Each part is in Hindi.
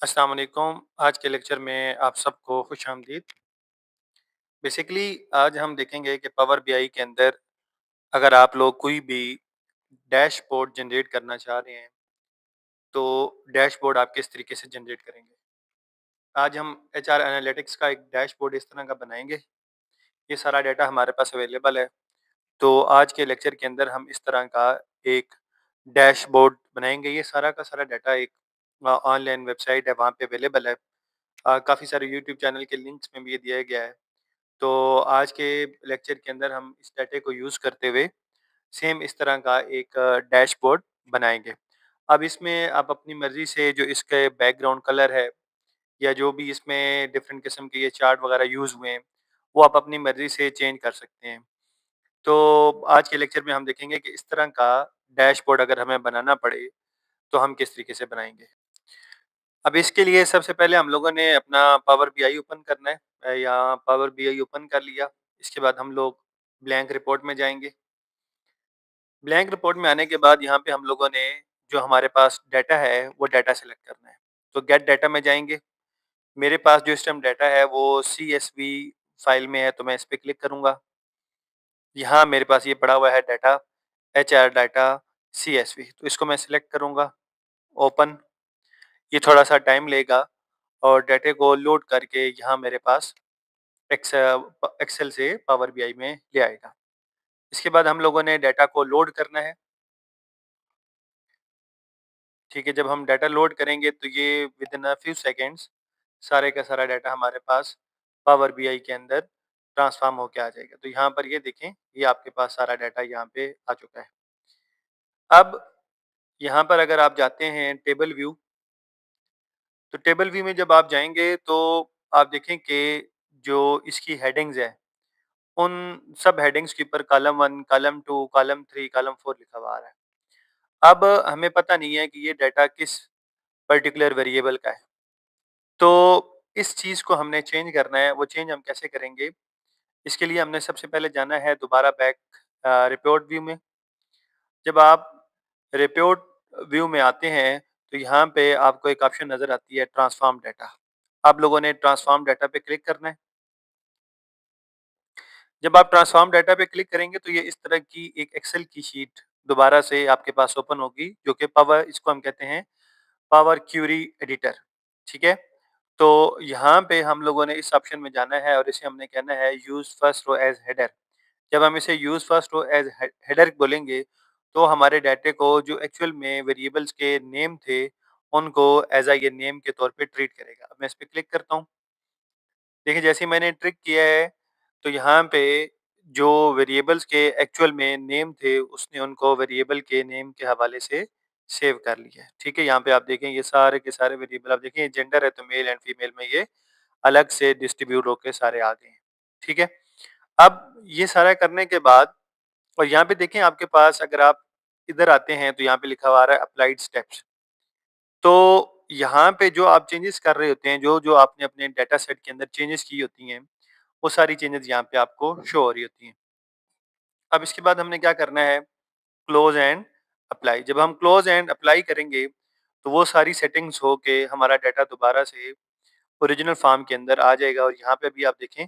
अस्सलाम वालेकुम। आज के लेक्चर में आप सबको खुशामदीद। बेसिकली आज हम देखेंगे कि पावर बीआई के अंदर अगर आप लोग कोई भी डैशबोर्ड जनरेट करना चाह रहे हैं, तो डैशबोर्ड आप किस तरीके से जनरेट करेंगे। आज हम एचआर एनालिटिक्स का एक डैशबोर्ड इस तरह का बनाएंगे। ये सारा डाटा हमारे पास अवेलेबल है। तो आज के लेक्चर के अंदर हम इस तरह का एक डैशबोर्ड बनाएंगे। ये सारा का सारा डाटा एक ऑनलाइन वेबसाइट है, वहाँ पे अवेलेबल है। काफ़ी सारे यूट्यूब चैनल के लिंक्स में भी ये दिया गया है। तो आज के लेक्चर के अंदर हम इस डाटे को यूज़ करते हुए सेम इस तरह का एक डैशबोर्ड बनाएँगे। अब इसमें आप अपनी मर्ज़ी से जो इसके बैकग्राउंड कलर है या जो भी इसमें डिफरेंट किस्म के ये चार्ट वग़ैरह यूज़ हुए हैं, वो आप अपनी मर्ज़ी से चेंज कर सकते हैं। तो आज के लेक्चर में हम देखेंगे कि इस तरह का डैशबोर्ड अगर हमें बनाना पड़े, तो हम किस तरीके से बनाएँगे। अब इसके लिए सबसे पहले हम लोगों ने अपना पावर बीआई ओपन करना है, या पावर बीआई ओपन कर लिया। इसके बाद हम लोग ब्लैंक रिपोर्ट में जाएँगे। ब्लैंक रिपोर्ट में आने के बाद यहाँ पे हम लोगों ने जो हमारे पास डाटा है, वो डाटा सेलेक्ट करना है। तो गेट डाटा में जाएँगे। मेरे पास जो इस टाइम डाटा है वो सीएसवी फाइल में है, तो मैं इस पे क्लिक करूँगा। यहाँ मेरे पास ये पड़ा हुआ है डाटा, एचआर डाटा सीएसवी, तो इसको मैं सिलेक्ट करूँगा, ओपन। ये थोड़ा-सा टाइम लेगा और डाटे को लोड करके यहाँ मेरे पास एक्सेल से पावर बीआई में ले आएगा। इसके बाद हम लोगों ने डाटा को लोड करना है। ठीक है, जब हम डाटा लोड करेंगे तो ये विदिन अ फ्यू सेकंड्स सारे का सारा डाटा हमारे पास पावर बीआई के अंदर ट्रांसफ़ॉर्म होके आ जाएगा। तो यहाँ पर ये देखें, ये आपके पास सारा डाटा यहाँ पे आ चुका है। अब यहाँ पर अगर आप जाते हैं टेबल व्यू, तो टेबल व्यू में जब आप जाएँगे तो आप देखें कि जो इसकी हेडिंग्स है, उन सब हेडिंग्स के ऊपर कॉलम 1, कॉलम 2, कॉलम 3, कॉलम 4 लिखा हुआ आ रहा है। अब हमें पता नहीं है कि ये डाटा किस पर्टिकुलर वेरिएबल का है। तो इस चीज़ को हमने चेंज करना है, वो चेंज हम कैसे करेंगे? इसके लिए हमने सबसे पहले जाना है दोबारा बैक रिपोर्ट व्यू में। जब आप रिपोर्ट व्यू में आते हैं, तो यहाँ पे आपको एक ऑप्शन नज़र आती है ट्रांसफॉर्म डाटा। आप लोगों ने ट्रांसफॉर्म डाटा पे क्लिक करना है। जब आप ट्रांसफॉर्म डाटा पे क्लिक करेंगे, तो ये इस तरह की एक एक्सेल की शीट दोबारा से आपके पास ओपन होगी, जो कि पावर इसको हम कहते हैं पावर क्वेरी एडिटर, ठीक है? तो यहाँ पे हम लोगों ने इस ऑप्शन में जाना है और इसे हमने कहना है use first row as header. जब हम इसे use first row as header बोलेंगे, तो हमारे डाटे को जो एक्चुअल में वेरिएबल्स के नेम थे, उनको एज़ ये नेम के तौर पे ट्रीट करेगा। अब मैं इस पे क्लिक करता हूँ। देखिए, जैसे ही मैंने ट्रिक किया है, तो यहाँ पे जो वेरिएबल्स के एक्चुअल में नेम थे, उसने उनको वेरिएबल के नेम के हवाले से सेव कर लिया है। ठीक है? यहाँ पे आप देखें, ये सारे के सारे वेरिएबल, आप देखें जेंडर है तो मेल एंड फीमेल में ये अलग से डिस्ट्रीब्यूट होके सारे आ गए हैं। ठीक है? अब ये सारा करने के बाद और यहाँ पे देखें, आपके पास अगर आप इधर आते हैं, तो यहाँ पे लिखा हुआ आ रहा है अप्लाइड स्टेप्स। तो यहाँ पे जो आप चेंजेस कर रहे होते हैं, जो आपने अपने डाटा सेट के अंदर चेंजेस की होती हैं, वो सारी चेंजेस यहाँ पे आपको शो हो रही होती हैं। अब इसके बाद हमने क्या करना है, क्लोज़ एंड अप्लाई। जब हम क्लोज़ एंड अप्लाई करेंगे, तो वो सारी सेटिंग्स हो के हमारा डाटा दोबारा से ओरिजिनल फॉर्म के अंदर आ जाएगा। और यहाँ पे भी आप देखें,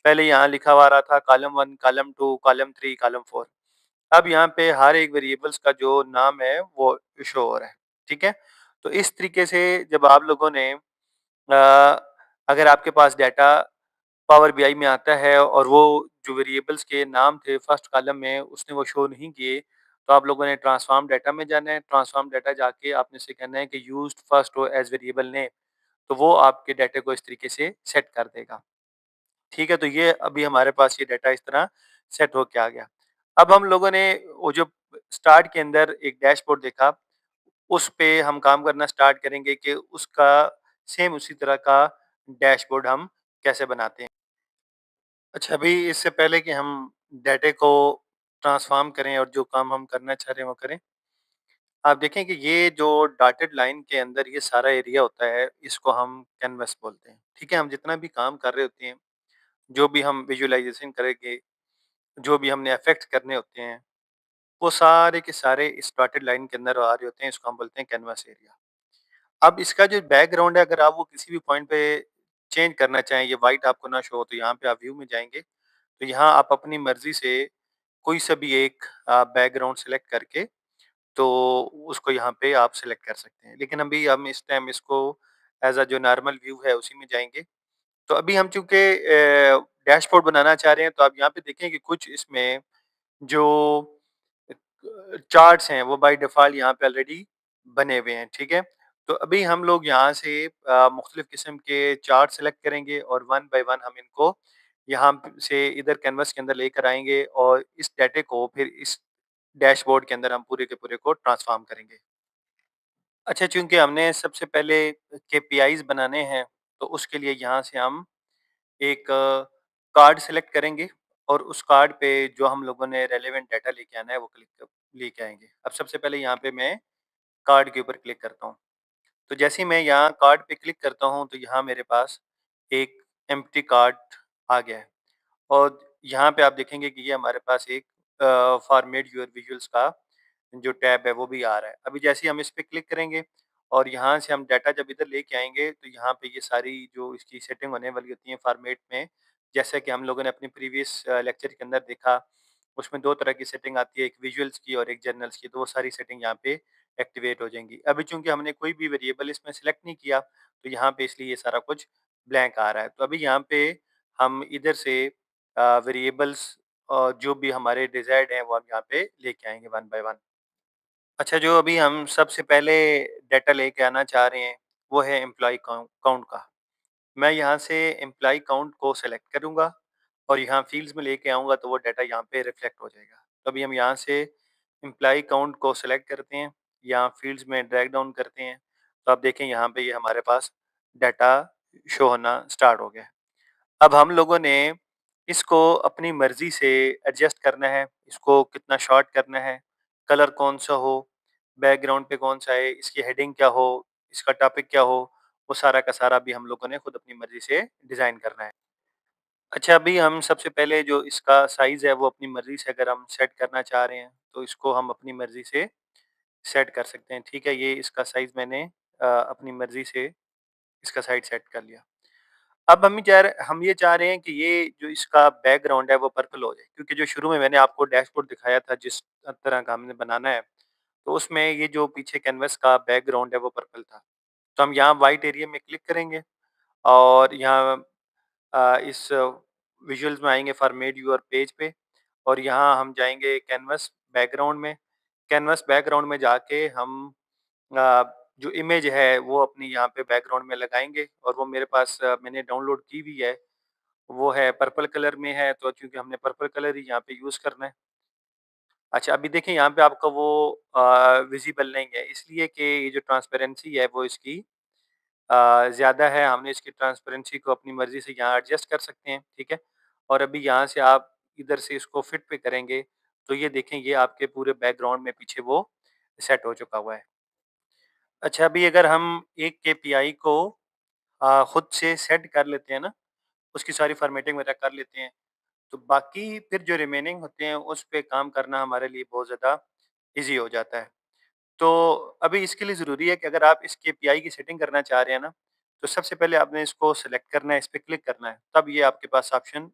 पहले यहाँ लिखा हुआ आ रहा था कॉलम 1, कॉलम 2, कॉलम 3, कॉलम 4। अब यहाँ पे हर एक वेरिएबल्स का जो नाम है, वो शो हो रहा है। ठीक है? तो इस तरीके से जब आप लोगों ने अगर आपके पास डाटा पावर बीआई में आता है और वो जो वेरिएबल्स के नाम थे फर्स्ट कॉलम में, उसने वो शो नहीं किए, तो आप लोगों ने ट्रांसफॉर्म डाटा में जाना है। ट्रांसफॉर्म डाटा जाके आपने से कहना है कि used first row as variable name, तो वो आपके डाटे को इस तरीके से सेट कर देगा। ठीक है? तो ये अभी हमारे पास ये डाटा इस तरह सेट होके आ गया। अब हम लोगों ने वो जो स्टार्ट के अंदर एक डैशबोर्ड देखा, उस पे हम काम करना स्टार्ट करेंगे कि उसका सेम उसी तरह का डैशबोर्ड हम कैसे बनाते हैं। अच्छा, अभी इससे पहले कि हम डाटे को ट्रांसफ़ॉर्म करें और जो काम हम करना चाह रहे हैं वो करें, आप देखें कि ये जो डॉटेड लाइन के अंदर ये सारा एरिया होता है, इसको हम कैनवास बोलते हैं। ठीक है? हम जितना भी काम कर रहे होते हैं, जो भी हम विजुअलाइज़ेशन करेंगे, जो भी हमने इफ़ेक्ट्स करने होते हैं, वो सारे के सारे इस डॉटेड लाइन के अंदर आ रहे होते हैं, इसको हम बोलते हैं कैनवास एरिया। अब इसका जो बैकग्राउंड है अगर आप वो किसी भी पॉइंट पे चेंज करना चाहें, ये व्हाइट आपको ना शो हो तो यहाँ पे आप व्यू में जाएँगे, तो यहाँ आप अपनी मर्ज़ी से कोई सा भी एक बैकग्राउंड सेलेक्ट करके तो उसको यहाँ पे आप सेलेक्ट कर सकते हैं। लेकिन अभी हम इस टाइम इसको एज़ जो नॉर्मल व्यू है उसी में जाएँगे। तो अभी हम चूँकि डैशबोर्ड बनाना चाह रहे हैं तो आप यहाँ पे देखें कि कुछ इसमें जो चार्ट्स हैं वो बाय डिफ़ॉल्ट यहाँ पे ऑलरेडी बने हुए हैं, ठीक है? तो अभी हम लोग यहाँ से मुख्तलिफ़ किस्म के चार्ट सेलेक्ट करेंगे और वन बाय वन हम इनको यहाँ से इधर कैनवास के अंदर लेकर आएँगे और इस डाटे को फिर इस डैशबोर्ड के अंदर हम पूरे के पूरे को ट्रांसफ़ॉर्म करेंगे। अच्छा, चूँकि हमने सबसे पहले केपीआईज़ बनाने हैं, तो उसके लिए यहाँ से हम एक कार्ड सेलेक्ट करेंगे और उस कार्ड पे जो हम लोगों ने रेलेवेंट डाटा लेके आना है वो लेके आएँगे। अब सबसे पहले यहाँ पे मैं कार्ड के ऊपर क्लिक करता हूँ। तो जैसे ही मैं यहाँ कार्ड पे क्लिक करता हूँ तो यहाँ मेरे पास एक एम्प्टी कार्ड आ गया है और यहाँ पे आप देखेंगे कि ये हमारे पास एक फॉर्मेट योर विजुअल्स का जो टैब है वो भी आ रहा है। अभी जैसे ही हम इस पे क्लिक करेंगे और यहाँ से हम डाटा जब इधर लेके आएँगे तो यहाँ पे ये सारी जो इसकी सेटिंग होने वाली होती है फॉर्मेट में, जैसा कि हम लोगों ने अपनी प्रीवियस लेक्चर के अंदर देखा, उसमें 2 तरह की सेटिंग आती है, एक विजुअल्स की और एक जर्नल्स की, तो वो सारी सेटिंग यहाँ पे एक्टिवेट हो जाएँगी। अभी चूँकि हमने कोई भी वेरिएबल इसमें सेलेक्ट नहीं किया, तो यहाँ पे इसलिए ये सारा कुछ ब्लैंक आ रहा है। तो अभी यहाँ पे हम इधर से वेरिएबल्स जो भी हमारे डिज़ायर्ड हैं वो हम यहाँ पे लेके आएँगे वन बाय वन। अच्छा, जो अभी हम सबसे पहले डाटा लेके आना चाह रहे हैं, वो है एम्प्लॉयी काउंट का। मैं यहाँ से एम्प्लॉयी काउंट को सेलेक्ट करूँगा और यहाँ फ़ील्ड्स में लेके आऊँगा तो वो डाटा यहाँ पे रिफ्लेक्ट हो जाएगा। तो अभी हम यहाँ से एम्प्लॉयी काउंट को सेलेक्ट करते हैं, यहाँ फ़ील्ड्स में ड्रैग डाउन करते हैं, तो आप देखें यहाँ पे ये हमारे पास डाटा शो होना स्टार्ट हो गया है। अब हम लोगों ने इसको अपनी मर्ज़ी से एडजस्ट करना है, इसको कितना शॉर्ट करना है, कलर कौन-सा हो, बैकग्राउंड पे कौन-सा है, इसकी हेडिंग क्या हो, इसका टॉपिक क्या हो, वो सारा का सारा भी हम लोगों ने खुद अपनी मर्ज़ी से डिज़ाइन करना है। अच्छा, अभी हम सबसे पहले जो इसका साइज़ है वो अपनी मर्ज़ी से अगर हम सेट करना चाह रहे हैं, तो इसको हम अपनी मर्ज़ी से सेट कर सकते हैं। ठीक है, ये इसका साइज़ मैंने अपनी मर्ज़ी से इसका साइज़ सेट कर लिया। अब हम ये चाह रहे हैं कि ये जो इसका बैकग्राउंड है वो पर्पल हो जाए क्योंकि जो शुरू में मैंने आपको डैशबोर्ड दिखाया था जिस तरह का हमने बनाना है, तो उसमें ये जो पीछे कैनवास का बैकग्राउंड है वो पर्पल था। तो हम यहाँ व्हाइट एरिया में क्लिक करेंगे और यहाँ इस विजुअल्स में आएँगे फॉर्मेट यूर पेज पे और यहाँ हम जाएँगे कैनवास बैकग्राउंड में। कैनवास बैकग्राउंड में जाके हम अ, जो इमेज है वो अपनी यहाँ पे बैकग्राउंड में लगाएँगे और वो मेरे पास मैंने डाउनलोड की हुई है। वो है पर्पल कलर में है तो चूँकि हमने पर्पल कलर ही यहाँ पे यूज़ करना है। अच्छा, अभी देखिए यहाँ पे आपका वो विज़िबल नहीं है इसलिए कि ये जो ट्रांसपेरेंसी है वो इसकी ज़्यादा है। हमने इसकी ट्रांसपेरेंसी को अपनी मर्ज़ी से यहाँ एडजस्ट कर सकते हैं, ठीक है? और अभी यहाँ से आप इधर से इसको फिट पे करेंगे तो ये देखें ये आपके पूरे बैकग्राउंड में पीछे वो सेट हो चुका हुआ है। अच्छा, अभी अगर हम एक केपीआई को खुद से सेट कर लेते हैं ना, उसकी सारी फ़ॉर्मेटिंग वगैरह कर लेते हैं, तो बाकी फिर जो रिमेनिंग होते हैं उस पे काम करना हमारे लिए बहुत ज़्यादा ईज़ी हो जाता है। तो अभी इसके लिए ज़रूरी है कि अगर आप इस केपीआई की सेटिंग करना चाह रहे हैं ना, तो सबसे पहले आपने इसको सेलेक्ट करना है, इस पे क्लिक करना है, तब ये आपके पास ऑप्शन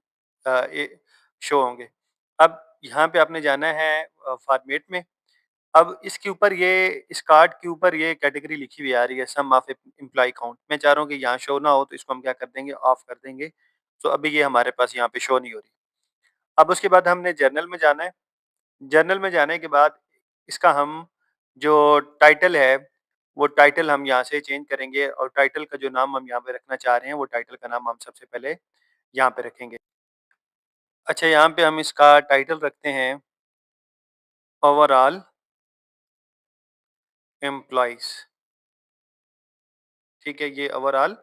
शो होंगे। अब यहाँ पे आपने जाना है फ़ॉर्मेट में, अब इसके ऊपर ये इस कार्ड के ऊपर ये कैटेगरी लिखी हुई आ रही है सम ऑफ एम्प्लॉयी काउंट। मैं चाह रहा हूँ कि यहाँ शो ना हो तो इसको हम क्या कर देंगे ऑफ कर देंगे। तो अभी ये हमारे पास यहाँ पे शो नहीं हो रही। अब उसके बाद हमने जर्नल में जाना है। जर्नल में जाने के बाद इसका हम जो टाइटल है, वो टाइटल हम यहाँ से चेंज करेंगे और टाइटल का जो नाम हम यहाँ पे रखना चाह रहे हैं, वो टाइटल का नाम हम सबसे पहले यहाँ पे रखेंगे। अच्छा, यहाँ पे हम इसका टाइटल रखते हैं ओवरऑल एम्प्लॉइज़। ठीक है, ये ओवरऑल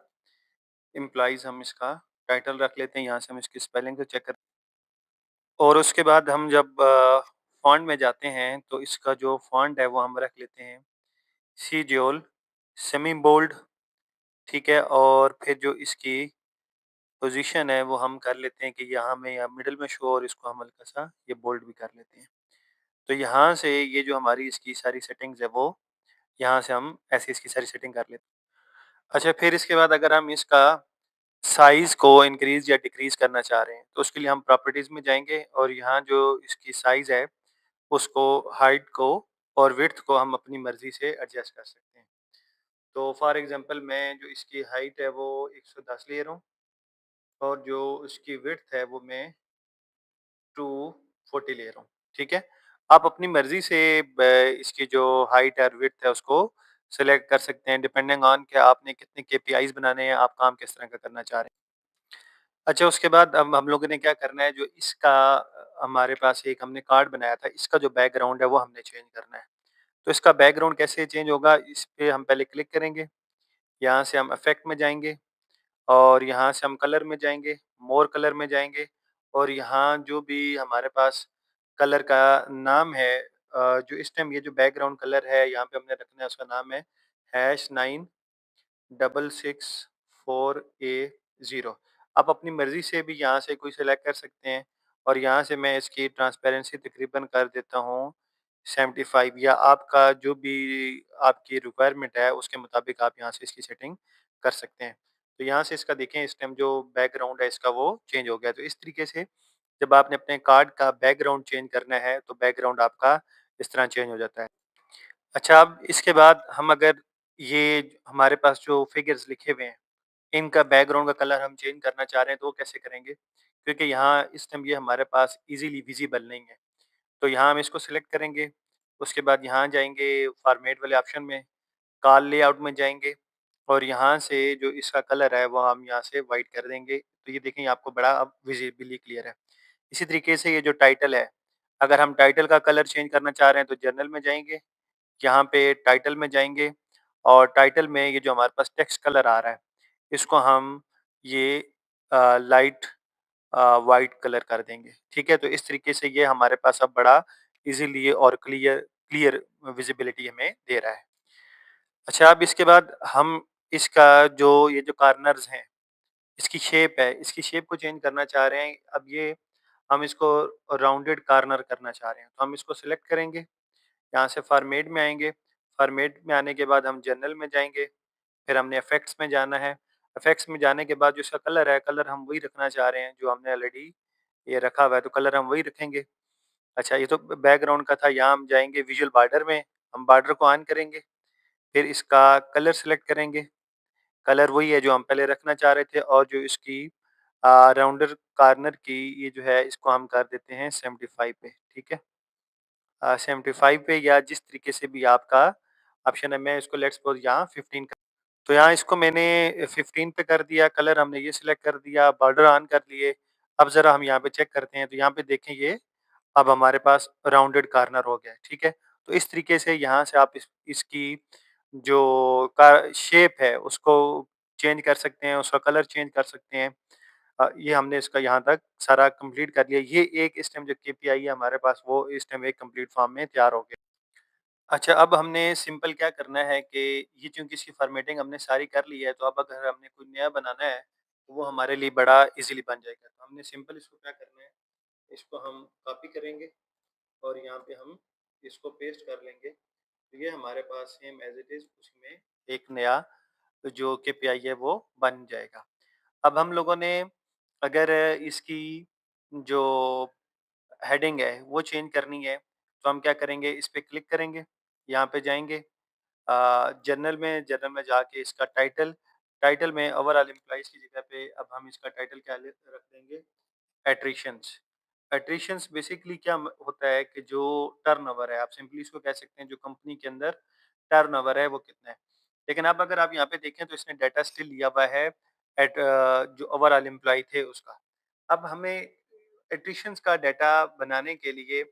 एम्प्लॉइज़ हम इसका टाइटल रख लेते हैं। यहाँ से हम इसकी स्पेलिंग को चेक कर और उसके बाद हम जब फ़ॉन्ट में जाते हैं, तो इसका जो फ़ॉन्ट है, वो हम रख लेते हैं सीजियोल सेमी बोल्ड। ठीक है? और फिर जो इसकी पोज़ीशन है वो हम कर लेते हैं कि यहाँ में या मिडल में शो और इसको हम हल्का-सा ये बोल्ड भी कर लेते हैं। तो यहाँ से ये जो हमारी इसकी सारी सेटिंग्स है वो यहाँ से हम ऐसे इसकी सारी सेटिंग कर लेते हैं। अच्छा, फिर इसके बाद अगर हम इसका साइज़ को इंक्रीज़ या डिक्रीज़ करना चाह रहे हैं, तो उसके लिए हम प्रॉपर्टीज़ में जाएँगे और यहाँ जो इसकी साइज़ है, उसको, हाइट को और विड्थ को हम अपनी मर्ज़ी से एडजस्ट कर सकते हैं। तो फॉर एग्ज़ाम्पल मैं जो इसकी हाइट है वो 110 ले रहा हूँ और जो उसकी विड्थ है वो मैं 240 ले रहा हूँ, ठीक है? आप अपनी मर्ज़ी से ब इसकी जो हाइट और विड्थ है उसको सेलेक्ट कर सकते हैं डिपेंडिंग ऑन कि आपने कितने केपीआईज़ बनाने हैं, आप काम किस तरह का करना चाह रहे हैं। अच्छा, उसके बाद अब हम लोगों ने क्या करना है, जो इसका हमारे पास एक हमने कार्ड बनाया था, इसका जो बैकग्राउंड है वो हमने चेंज करना है। तो इसका बैकग्राउंड कैसे चेंज होगा, इस पे हम पहले क्लिक करेंगे, यहाँ से हम इफ़ेक्ट में जाएँगे और यहाँ से हम कलर में जाएँगे, मोर कलर में जाएँगे और यहाँ जो भी हमारे पास कलर का नाम है, जो इस टाइम ये जो बैकग्राउंड कलर है यहाँ पे हमने रखना है, उसका नाम है #9 664A0। आप अपनी मर्ज़ी से भी यहाँ से कोई सेलेक्ट कर सकते हैं और यहाँ से मैं इसकी ट्रांसपेरेंसी तकरीबन कर देता हूँ 75, या आपका जो भी आपकी रिक्वायरमेंट है उसके मुताबिक आप यहाँ से इसकी सेटिंग कर सकते हैं। तो यहाँ से इसका देखें, इस टाइम जो बैकग्राउंड है इसका वो चेंज हो गया। तो इस तरीके से जब आपने अपने कार्ड का बैकग्राउंड चेंज करना है तो बैकग्राउंड आपका इस तरह चेंज हो जाता है। अच्छा, अब इसके बाद हम अगर ये हमारे पास जो फिगर्स लिखे हुए हैं, इनका बैकग्राउंड का कलर हम चेंज करना चाह रहे हैं, तो वो कैसे करेंगे? क्योंकि यहाँ इस टाइम ये हमारे पास ईज़िली विज़िबल नहीं है। तो यहाँ हम इसको सिलेक्ट करेंगे, उसके बाद यहाँ जाएँगे फॉर्मेट वाले ऑप्शन में, कॉल लेआउट में जाएँगे और यहाँ से जो इसका कलर है, वो हम यहाँ से व्हाइट कर देंगे। तो ये देखें, ये आपको बड़ा अब विज़िबली क्लियर है। इसी तरीके से ये जो टाइटल है, अगर हम टाइटल का कलर चेंज करना चाह रहे हैं, तो जर्नल में जाएँगे, यहाँ पे टाइटल में जाएँगे और टाइटल में ये जो हमारे पास टेक्स्ट कलर आ रहा है, इसको हम ये लाइट व्हाइट कलर कर देंगे, ठीक है? तो इस तरीके से ये हमारे पास अब बड़ा ईज़िली और क्लियर क्लियर विज़िबिलिटी हमें दे रहा है। अच्छा, अब इसके बाद हम इसका जो ये जो कॉर्नर्स हैं, इसकी शेप है, इसकी शेप को चेंज करना चाह रहे हैं। अब ये हम इसको राउंडेड कॉर्नर करना चाह रहे हैं, तो हम इसको सिलेक्ट करेंगे, यहाँ से फॉर्मेट में आएँगे, फॉर्मेट में आने के बाद हम जनरल में जाएँगे, फिर हमने इफ़ेक्ट्स में जाना है। इफ़ेक्ट्स में जाने के बाद जो इसका कलर है, कलर हम वही रखना चाह रहे हैं जो हमने ऑलरेडी ये रखा हुआ है, तो कलर हम वही रखेंगे। अच्छा, ये तो बैकग्राउंड का था, यहाँ हम जाएँगे विज़ुअल बॉर्डर में, हम बॉर्डर को ऑन करेंगे, फिर इसका कलर सेलेक्ट करेंगे। कलर वही है जो हम पहले रखना चाह रहे थे और जो इसकी राउंडर कॉर्नर की ये जो है, इसको हम कर देते हैं 75 पे, ठीक है? 75 पे या जिस तरीके से भी आपका ऑप्शन है, मैं इसको लेट्स सपोज़ यहाँ 15 कर, तो यहाँ इसको मैंने 15 पे कर दिया, कलर हमने ये सिलेक्ट कर दिया, बॉर्डर ऑन कर लिए। अब ज़रा हम यहाँ पे चेक करते हैं, तो यहाँ पे देखें, ये अब हमारे पास राउंडेड कॉर्नर हो गया है, ठीक है? तो इस तरीके से यहाँ से आप इसकी जो का शेप है उसको चेंज कर सकते हैं, उसका कलर चेंज कर सकते हैं। ये हमने इसका यहाँ तक सारा कंप्लीट कर लिया। ये एक इस टाइम जो केपीआई है हमारे पास, वो इस टाइम एक कंप्लीट फॉर्म में तैयार हो गया। अच्छा, अब हमने सिंपल क्या करना है कि ये चूँकि इसकी फ़ॉर्मेटिंग हमने सारी कर ली है, तो अब अगर हमने कोई नया बनाना है, तो वो हमारे लिए बड़ा ईज़िली बन जाएगा। तो हमने सिंपल इसको क्या करना है, इसको हम कॉपी करेंगे और यहाँ पे हम इसको पेस्ट कर लेंगे। तो ये हमारे पास सेम एज़ इट इज़ उसमें एक नया जो केपीआई है वो बन जाएगा। अब हम लोगों ने अगर इसकी जो हेडिंग है वो चेंज करनी है, तो हम क्या करेंगे, इस पे क्लिक करेंगे, यहाँ पे जाएँगे, जनरल में जाके इसका टाइटल, टाइटल में ओवरऑल एम्प्लॉइज़ की जगह पे अब हम इसका टाइटल क्या ले रख देंगे, एट्रिशंस। एट्रिशंस बेसिकली क्या होता है कि जो टर्नओवर है, आप सिंपली इसको कह सकते हैं, जो कंपनी के अंदर टर्नओवर है वो कितना है। लेकिन अब अगर आप यहाँ पे देखें, तो इसने डाटा स्टिल लिया हुआ है जो ओवरऑल एम्प्लॉयी थे उसका। अब हमें एट्रिशंस का डाटा बनाने के लिए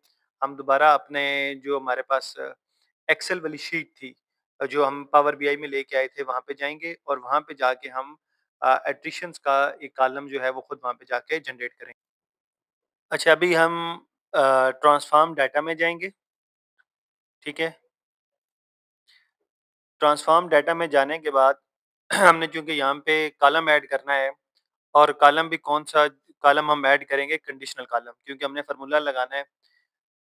हम दोबारा अपने जो हमारे पास एक्सेल वाली शीट थी, जो हम पावर बीआई में लेके आए थे, वहाँ पे जाएँगे और वहाँ पे जाके हम एट्रिशंस का एक कॉलम जो है वो खुद वहाँ पे जाके जनरेट करेंगे। अच्छा, अभी हम ट्रांसफ़ॉर्म डाटा में जाएँगे, ठीक है? ट्रांसफ़ॉर्म डाटा में जाने के बाद हमने चूँकि यहाँ पे कॉलम ऐड करना है और कॉलम भी कौन-सा कॉलम हम ऐड करेंगे, कंडीशनल कॉलम, क्योंकि हमने फ़ॉर्मूला लगाना है।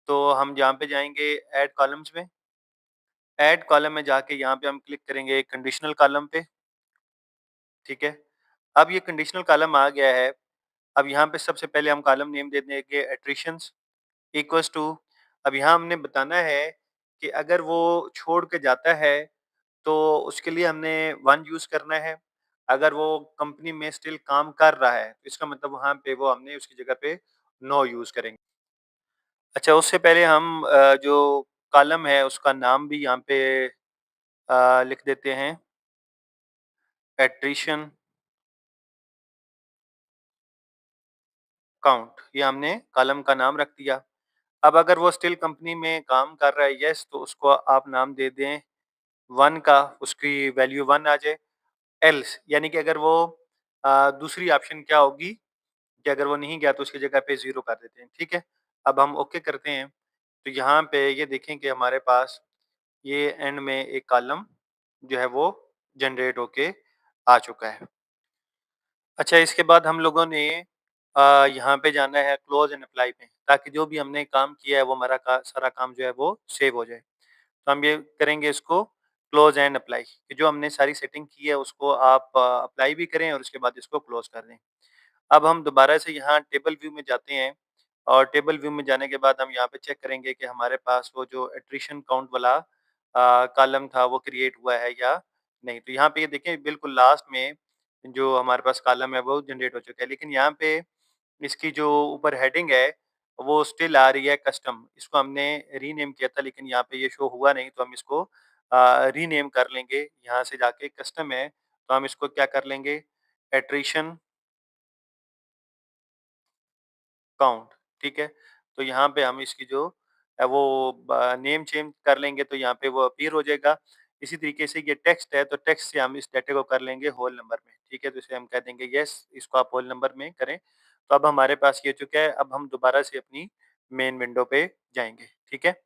तो हम यहाँ पे जाएँगे ऐड कॉलम्स में ऐड कॉलम में जाके यहाँ पे हम क्लिक करेंगे कंडीशनल कॉलम पे, ठीक है? अब ये कंडीशनल कॉलम आ गया है। अब यहाँ पे सबसे पहले हम कॉलम नेम दे देंगे एट्रिशंस इक्वल्स टू। अब यहाँ हमने बताना है कि अगर वो छोड़ के जाता है तो उसके लिए हमने 1 यूज़ करना है। अगर वो कंपनी में स्टिल काम कर रहा है, तो इसका मतलब वहाँ पे वो हमने उसकी जगह पे नो यूज़ करेंगे। अच्छा, उससे पहले हम जो कॉलम है उसका नाम भी यहाँ पे लिख देते हैं, एट्रिशन काउंट। ये हमने कॉलम का नाम रख दिया। अब अगर वो स्टिल कंपनी में काम कर रहा है, येस, तो उसको आप नाम दे दें 1 का, उसकी वैल्यू 1 आ जाए। एल्स यानी कि अगर वो दूसरी ऑप्शन क्या होगी कि अगर वो नहीं गया तो उसकी जगह पे 0 कर देते हैं, ठीक है? अब हम ओके करते हैं, तो यहाँ पे ये देखें कि हमारे पास ये एंड में एक कॉलम जो है वो जनरेट होके आ चुका है। अच्छा, इसके बाद हम लोगों ने यहाँ पे जाना है क्लोज़ एंड अप्लाई पे, ताकि जो भी हमने काम किया है वो हमारा सारा काम जो है वो सेव हो जाए। तो हम ये करेंगे इसको क्लोज़ एंड अप्लाई, कि जो हमने सारी सेटिंग की है उसको आप अप्लाई भी करें और उसके बाद इसको क्लोज़ कर दें। अब हम दोबारा से यहाँ टेबल व्यू में जाते हैं और टेबल व्यू में जाने के बाद हम यहाँ पे चेक करेंगे कि हमारे पास वो जो एट्रिशन काउंट वाला कॉलम था वो क्रिएट हुआ है या नहीं। तो यहाँ पे ये देखें बिल्कुल लास्ट में जो हमारे पास कॉलम है वो जनरेट हो चुका है। लेकिन यहाँ पे इसकी जो ऊपर हेडिंग है वो स्टिल आ रही है कस्टम। इसको हमने रीनेम किया था लेकिन यहाँ पे ये शो हुआ नहीं, तो हम इसको रीनेम कर लेंगे। यहाँ से जाके कस्टम है तो हम इसको क्या कर लेंगे, एट्रिशन काउंट, ठीक है? तो यहाँ पे हम इसकी जो है वो नेम चेंज कर लेंगे तो यहाँ पे वो अपीयर हो जाएगा। इसी तरीके से ये टेक्स्ट है तो टेक्स्ट से हम इस डेटा को कर लेंगे होल नंबर में, ठीक है? तो इसे हम कह देंगे यस, इसको आप होल नंबर में करें। तो अब हमारे पास ये चुका है। अब हम दोबारा से अपनी मेन विंडो पे जाएँगे, ठीक है?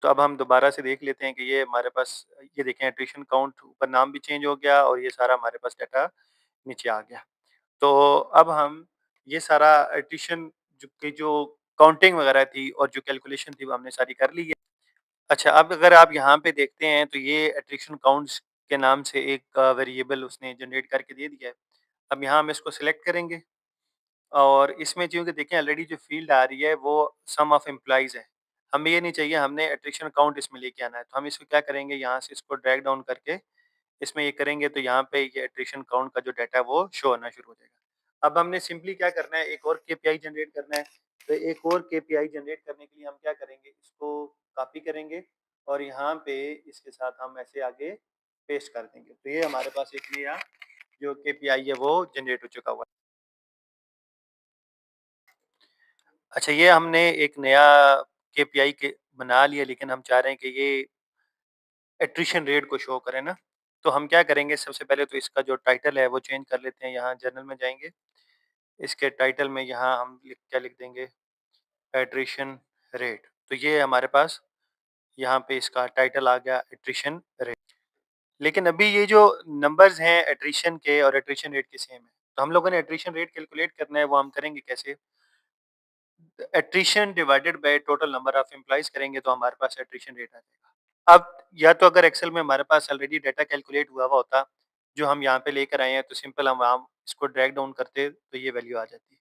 तो अब हम दोबारा से देख लेते हैं कि ये हमारे पास ये देखें एट्रिशन काउंट ऊपर नाम भी चेंज हो गया और ये सारा हमारे पास डाटा नीचे आ गया। तो अब हम ये सारा एडिशन जो काउंटिंग वगैरह थी और जो कैलकुलेशन थी वो हमने सारी कर ली है। अच्छा, अब अगर आप यहाँ पे देखते हैं तो ये एट्रिशन काउंट्स के नाम से एक वेरिएबल उसने जनरेट करके दे दिया है। अब यहाँ हम इसको सिलेक्ट करेंगे और इसमें चूँकि देखें ऑलरेडी जो फ़ील्ड आ रही है वो सम ऑफ एम्प्लॉइज़ है। हमें ये नहीं चाहिए, हमने एट्रिशन काउंट इसमें लेके आना है। तो हम इसको क्या करेंगे, यहाँ से इसको ड्रैग डाउन करके इसमें ये करेंगे तो यहाँ पे ये एट्रिशन काउंट का जो डाटा है वो शो होना शुरू हो जाएगा। अब हमने सिंपली क्या करना है, एक और केपीआई जनरेट करना है। तो एक और केपीआई जनरेट करने के लिए हम क्या करेंगे, इसको कॉपी करेंगे और यहाँ पे इसके साथ हम ऐसे आगे पेस्ट कर देंगे। तो ये हमारे पास एक नया जो केपीआई है वो जनरेट हो चुका हुआ है। अच्छा, ये हमने एक नया केपीआई के बना लिया लेकिन हम चाह रहे हैं कि ये एट्रिशन रेट को शो करे ना। तो हम क्या करेंगे, सबसे पहले तो इसका जो टाइटल है वो चेंज कर लेते हैं। यहाँ जर्नल में जाएँगे, इसके टाइटल में यहाँ हम क्या लिख देंगे, एट्रिशन रेट। तो ये हमारे पास यहाँ पे इसका टाइटल आ गया, एट्रिशन रेट। लेकिन अभी ये जो नंबर्स हैं एट्रिशन के और एट्रिशन रेट के सेम है। तो हम लोगों ने एट्रिशन रेट कैलकुलेट करना है, वो हम करेंगे कैसे? Attrition divided by total number of employees करेंगे तो हमारे पास एट्रिशन रेट आ जाएगा। अब या तो अगर एक्सेल में हमारे पास ऑलरेडी डाटा कैलकुलेट हुआ हुआ होता, जो हम यहाँ पे लेकर आए हैं, तो सिंपल हम इसको ड्रैग डाउन करते तो ये वैल्यू आ जाती।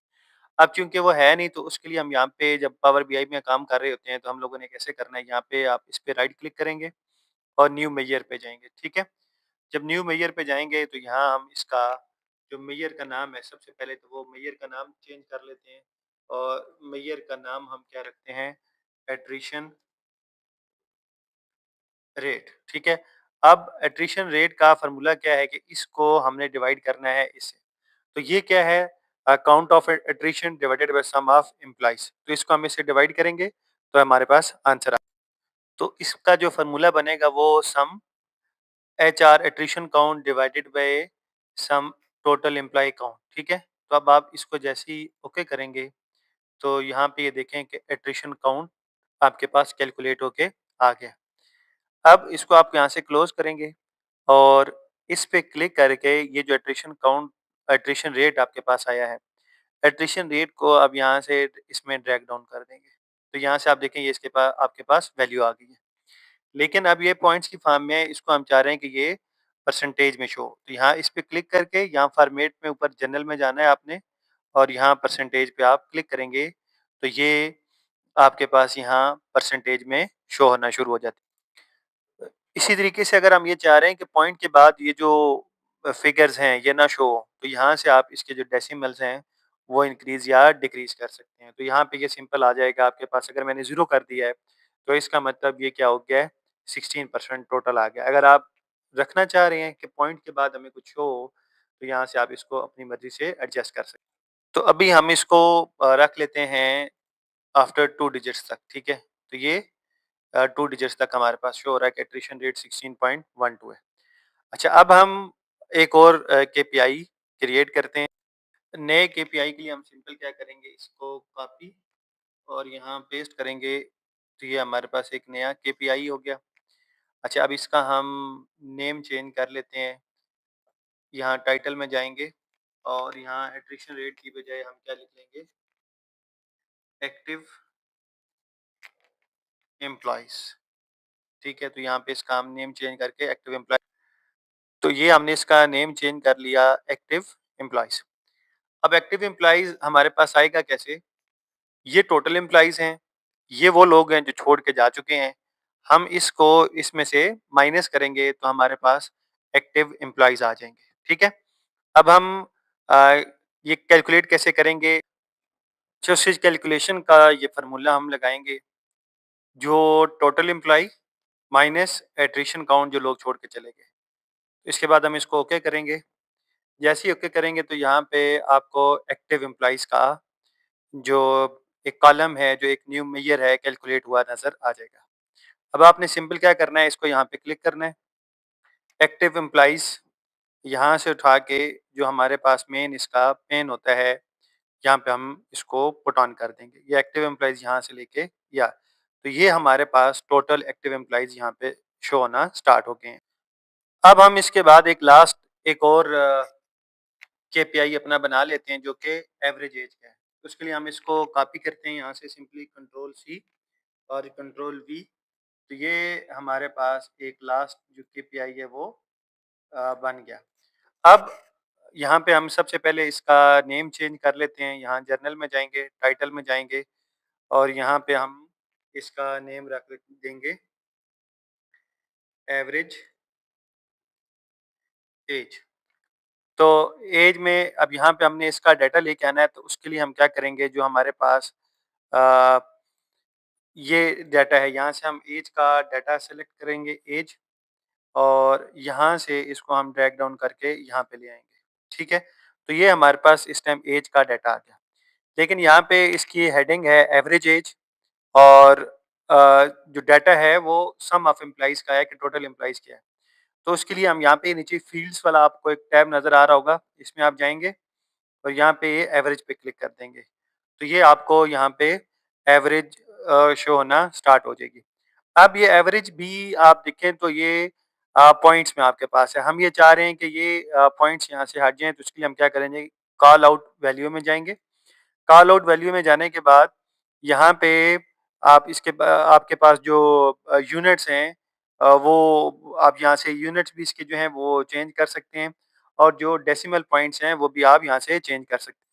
अब चूँकि वो है नहीं तो उसके लिए हम यहाँ पे जब पावर बीआई में काम कर रहे होते हैं तो हम लोगों ने कैसे करना है, यहाँ पे आप इस पे राइट क्लिक करेंगे और न्यू मेजर पे जाएँगे, ठीक है? जब न्यू मेजर पे जाएँगे तो यहाँ हम इसका जो मेजर का नाम है, सबसे पहले तो वो मेजर का नाम चेंज कर लेते हैं और मेजर का नाम हम क्या रखते हैं, एट्रिशन रेट, ठीक है? अब एट्रिशन रेट का फ़ॉर्मूला क्या है कि इसको हमने डिवाइड करना है इससे। तो ये क्या है, count of attrition divided by sum of employees. तो इसको हम इससे डिवाइड करेंगे तो हमारे पास आंसर आ। तो इसका जो फ़ॉर्मूला बनेगा वो sum HR attrition count divided by sum total employee count, ठीक है? तो अब आप इसको जैसे ही ओके करेंगे तो यहाँ पे ये देखें कि एट्रिशन काउंट आपके पास कैलकुलेट होके आ गया। अब इसको आप यहाँ से क्लोज़ करेंगे और इस पे क्लिक करके ये जो एट्रिशन रेट आपके पास आया है, एट्रिशन रेट को अब यहाँ से इसमें ड्रैग डाउन कर देंगे। तो यहाँ से आप देखें ये इसके आपके पास वैल्यू आ गई है। लेकिन अब ये पॉइंट्स की फॉर्म में इसको हम चाह रहे हैं कि ये परसेंटेज में शो हो। तो यहाँ इस पे क्लिक करके यहाँ फॉर्मेट में ऊपर जनरल में जाना है आपने और यहाँ परसेंटेज पे आप क्लिक करेंगे, तो ये आपके पास यहाँ परसेंटेज में शो होना शुरू हो जाती है। इसी तरीके से अगर हम ये चाह रहे हैं कि पॉइंट के बाद ये जो फिगर्स हैं ये ना शो हो, तो यहाँ से आप इसके जो डेसिमल्स हैं वो इंक्रीज़ या डिक्रीज़ कर सकते हैं। तो यहाँ पे ये सिंपल आ जाएगा आपके पास, अगर मैंने 0 कर दिया है, तो इसका मतलब ये क्या हो गया है, 16% टोटल आ गया। अगर आप रखना चाह रहे हैं कि पॉइंट के बाद हमें कुछ शो हो, तो यहाँ से आप इसको अपनी मर्ज़ी से एडजस्ट कर सकते हैं। तो अभी हम इसको रख लेते हैं आफ्टर 2 डिजिट्स तक, ठीक है? तो ये 2 डिजिट्स तक हमारे पास शो हो रहा है कि एट्रिशन रेट 16.12 है। अच्छा, अब हम एक और केपीआई क्रिएट करते हैं। नए केपीआई के लिए हम सिंपल क्या करेंगे, इसको कॉपी और यहाँ पेस्ट करेंगे, तो ये हमारे पास एक नया केपीआई हो गया। अच्छा, अब इसका हम नेम चेंज कर लेते हैं। यहाँ टाइटल में जाएँगे और यहाँ एट्रिशन रेट की बजाय हम क्या लिख लेंगे, एक्टिव एम्प्लॉइज़, ठीक है? तो यहाँ पे इसका हम नेम चेंज करके एक्टिव एम्प्लॉय, तो ये हमने इसका नेम चेंज कर लिया एक्टिव एम्प्लॉइज़। अब एक्टिव एम्प्लॉइज़ हमारे पास आएगा कैसे? ये टोटल एम्प्लॉइज़ हैं, ये वो लोग हैं जो छोड़ के जा चुके हैं। हम इसको इसमें से माइनस करेंगे तो हमारे पास एक्टिव एम्प्लॉइज़ आ जाएँगे, ठीक है? अब हम अ, ये कैलकुलेट कैसे करेंगे? जो इस कैलकुलेशन का ये फ़ॉर्मूला हम लगाएँगे, जो total employee minus attrition count जो लोग छोड़ के चले गए। इसके बाद हम इसको ओके करेंगे। जैसे ही ओके करेंगे तो यहाँ पे आपको एक्टिव एम्प्लॉइज़ का जो एक कॉलम है, जो एक न्यू मेजर है, कैलकुलेट हुआ नज़र आ जाएगा। अब आपने सिंपल क्या करना है, इसको यहाँ पे क्लिक करना है। एक्टिव एम्प्लॉइज़ यहाँ से उठा के जो हमारे पास मेन इसका पेन होता है, यहाँ पे हम इसको पुट ऑन कर देंगे। ये एक्टिव एम्प्लॉइज़ यहाँ से लेके या तो ये हमारे पास टोटल एक्टिव एम्प्लॉइज़ यहाँ पे शो होना स्टार्ट हो गए हैं। अब हम इसके बाद एक लास्ट एक और केपीआई अपना बना लेते हैं जो कि एवरेज एज का है। उसके लिए हम इसको कॉपी करते हैं यहाँ से सिंपली कंट्रोल सी और कंट्रोल वी, तो ये हमारे पास एक लास्ट जो केपीआई है वो बन गया। अब यहाँ पे हम सबसे पहले इसका नेम चेंज कर लेते हैं। यहाँ जर्नल में जाएँगे, टाइटल में जाएँगे और यहाँ पे हम इसका नेम रख देंगे एवरेज एज। तो एज में अब यहाँ पे हमने इसका डाटा लेके आना है, तो उसके लिए हम क्या करेंगे, जो हमारे पास अ, ये डाटा है, यहाँ से हम एज का डाटा सेलेक्ट करेंगे एज और यहाँ से इसको हम ड्रैग डाउन करके यहाँ पे ले आएँगे, ठीक है? तो ये हमारे पास इस टाइम एज का डाटा आ गया। लेकिन यहाँ पे इसकी हेडिंग है एवरेज एज और जो डाटा है वो सम ऑफ एम्प्लॉइज़ का है कि टोटल एम्प्लॉइज़ क्या है। तो उसके लिए हम यहाँ पे नीचे फील्ड्स वाला आपको एक टैब नज़र आ रहा होगा, इसमें आप जाएँगे और यहाँ पे ये एवरेज पे क्लिक कर देंगे। तो ये आपको यहाँ पे एवरेज शो होना स्टार्ट हो जाएगी। अब ये एवरेज भी आप देखें तो ये पॉइंट्स में आपके पास है। हम ये चाह रहे हैं कि ये पॉइंट्स यहाँ से हट जाएँ, तो उसके लिए हम क्या करेंगे, कॉल आउट वैल्यू में जाएँगे। कॉल आउट वैल्यू में जाने के बाद यहाँ पे आप इसके आपके पास जो यूनिट्स हैं, वो आप यहाँ से यूनिट्स भी इसके जो हैं वो चेंज कर सकते हैं और जो डेसिमल पॉइंट्स हैं वो भी आप यहाँ से चेंज कर सकते हैं।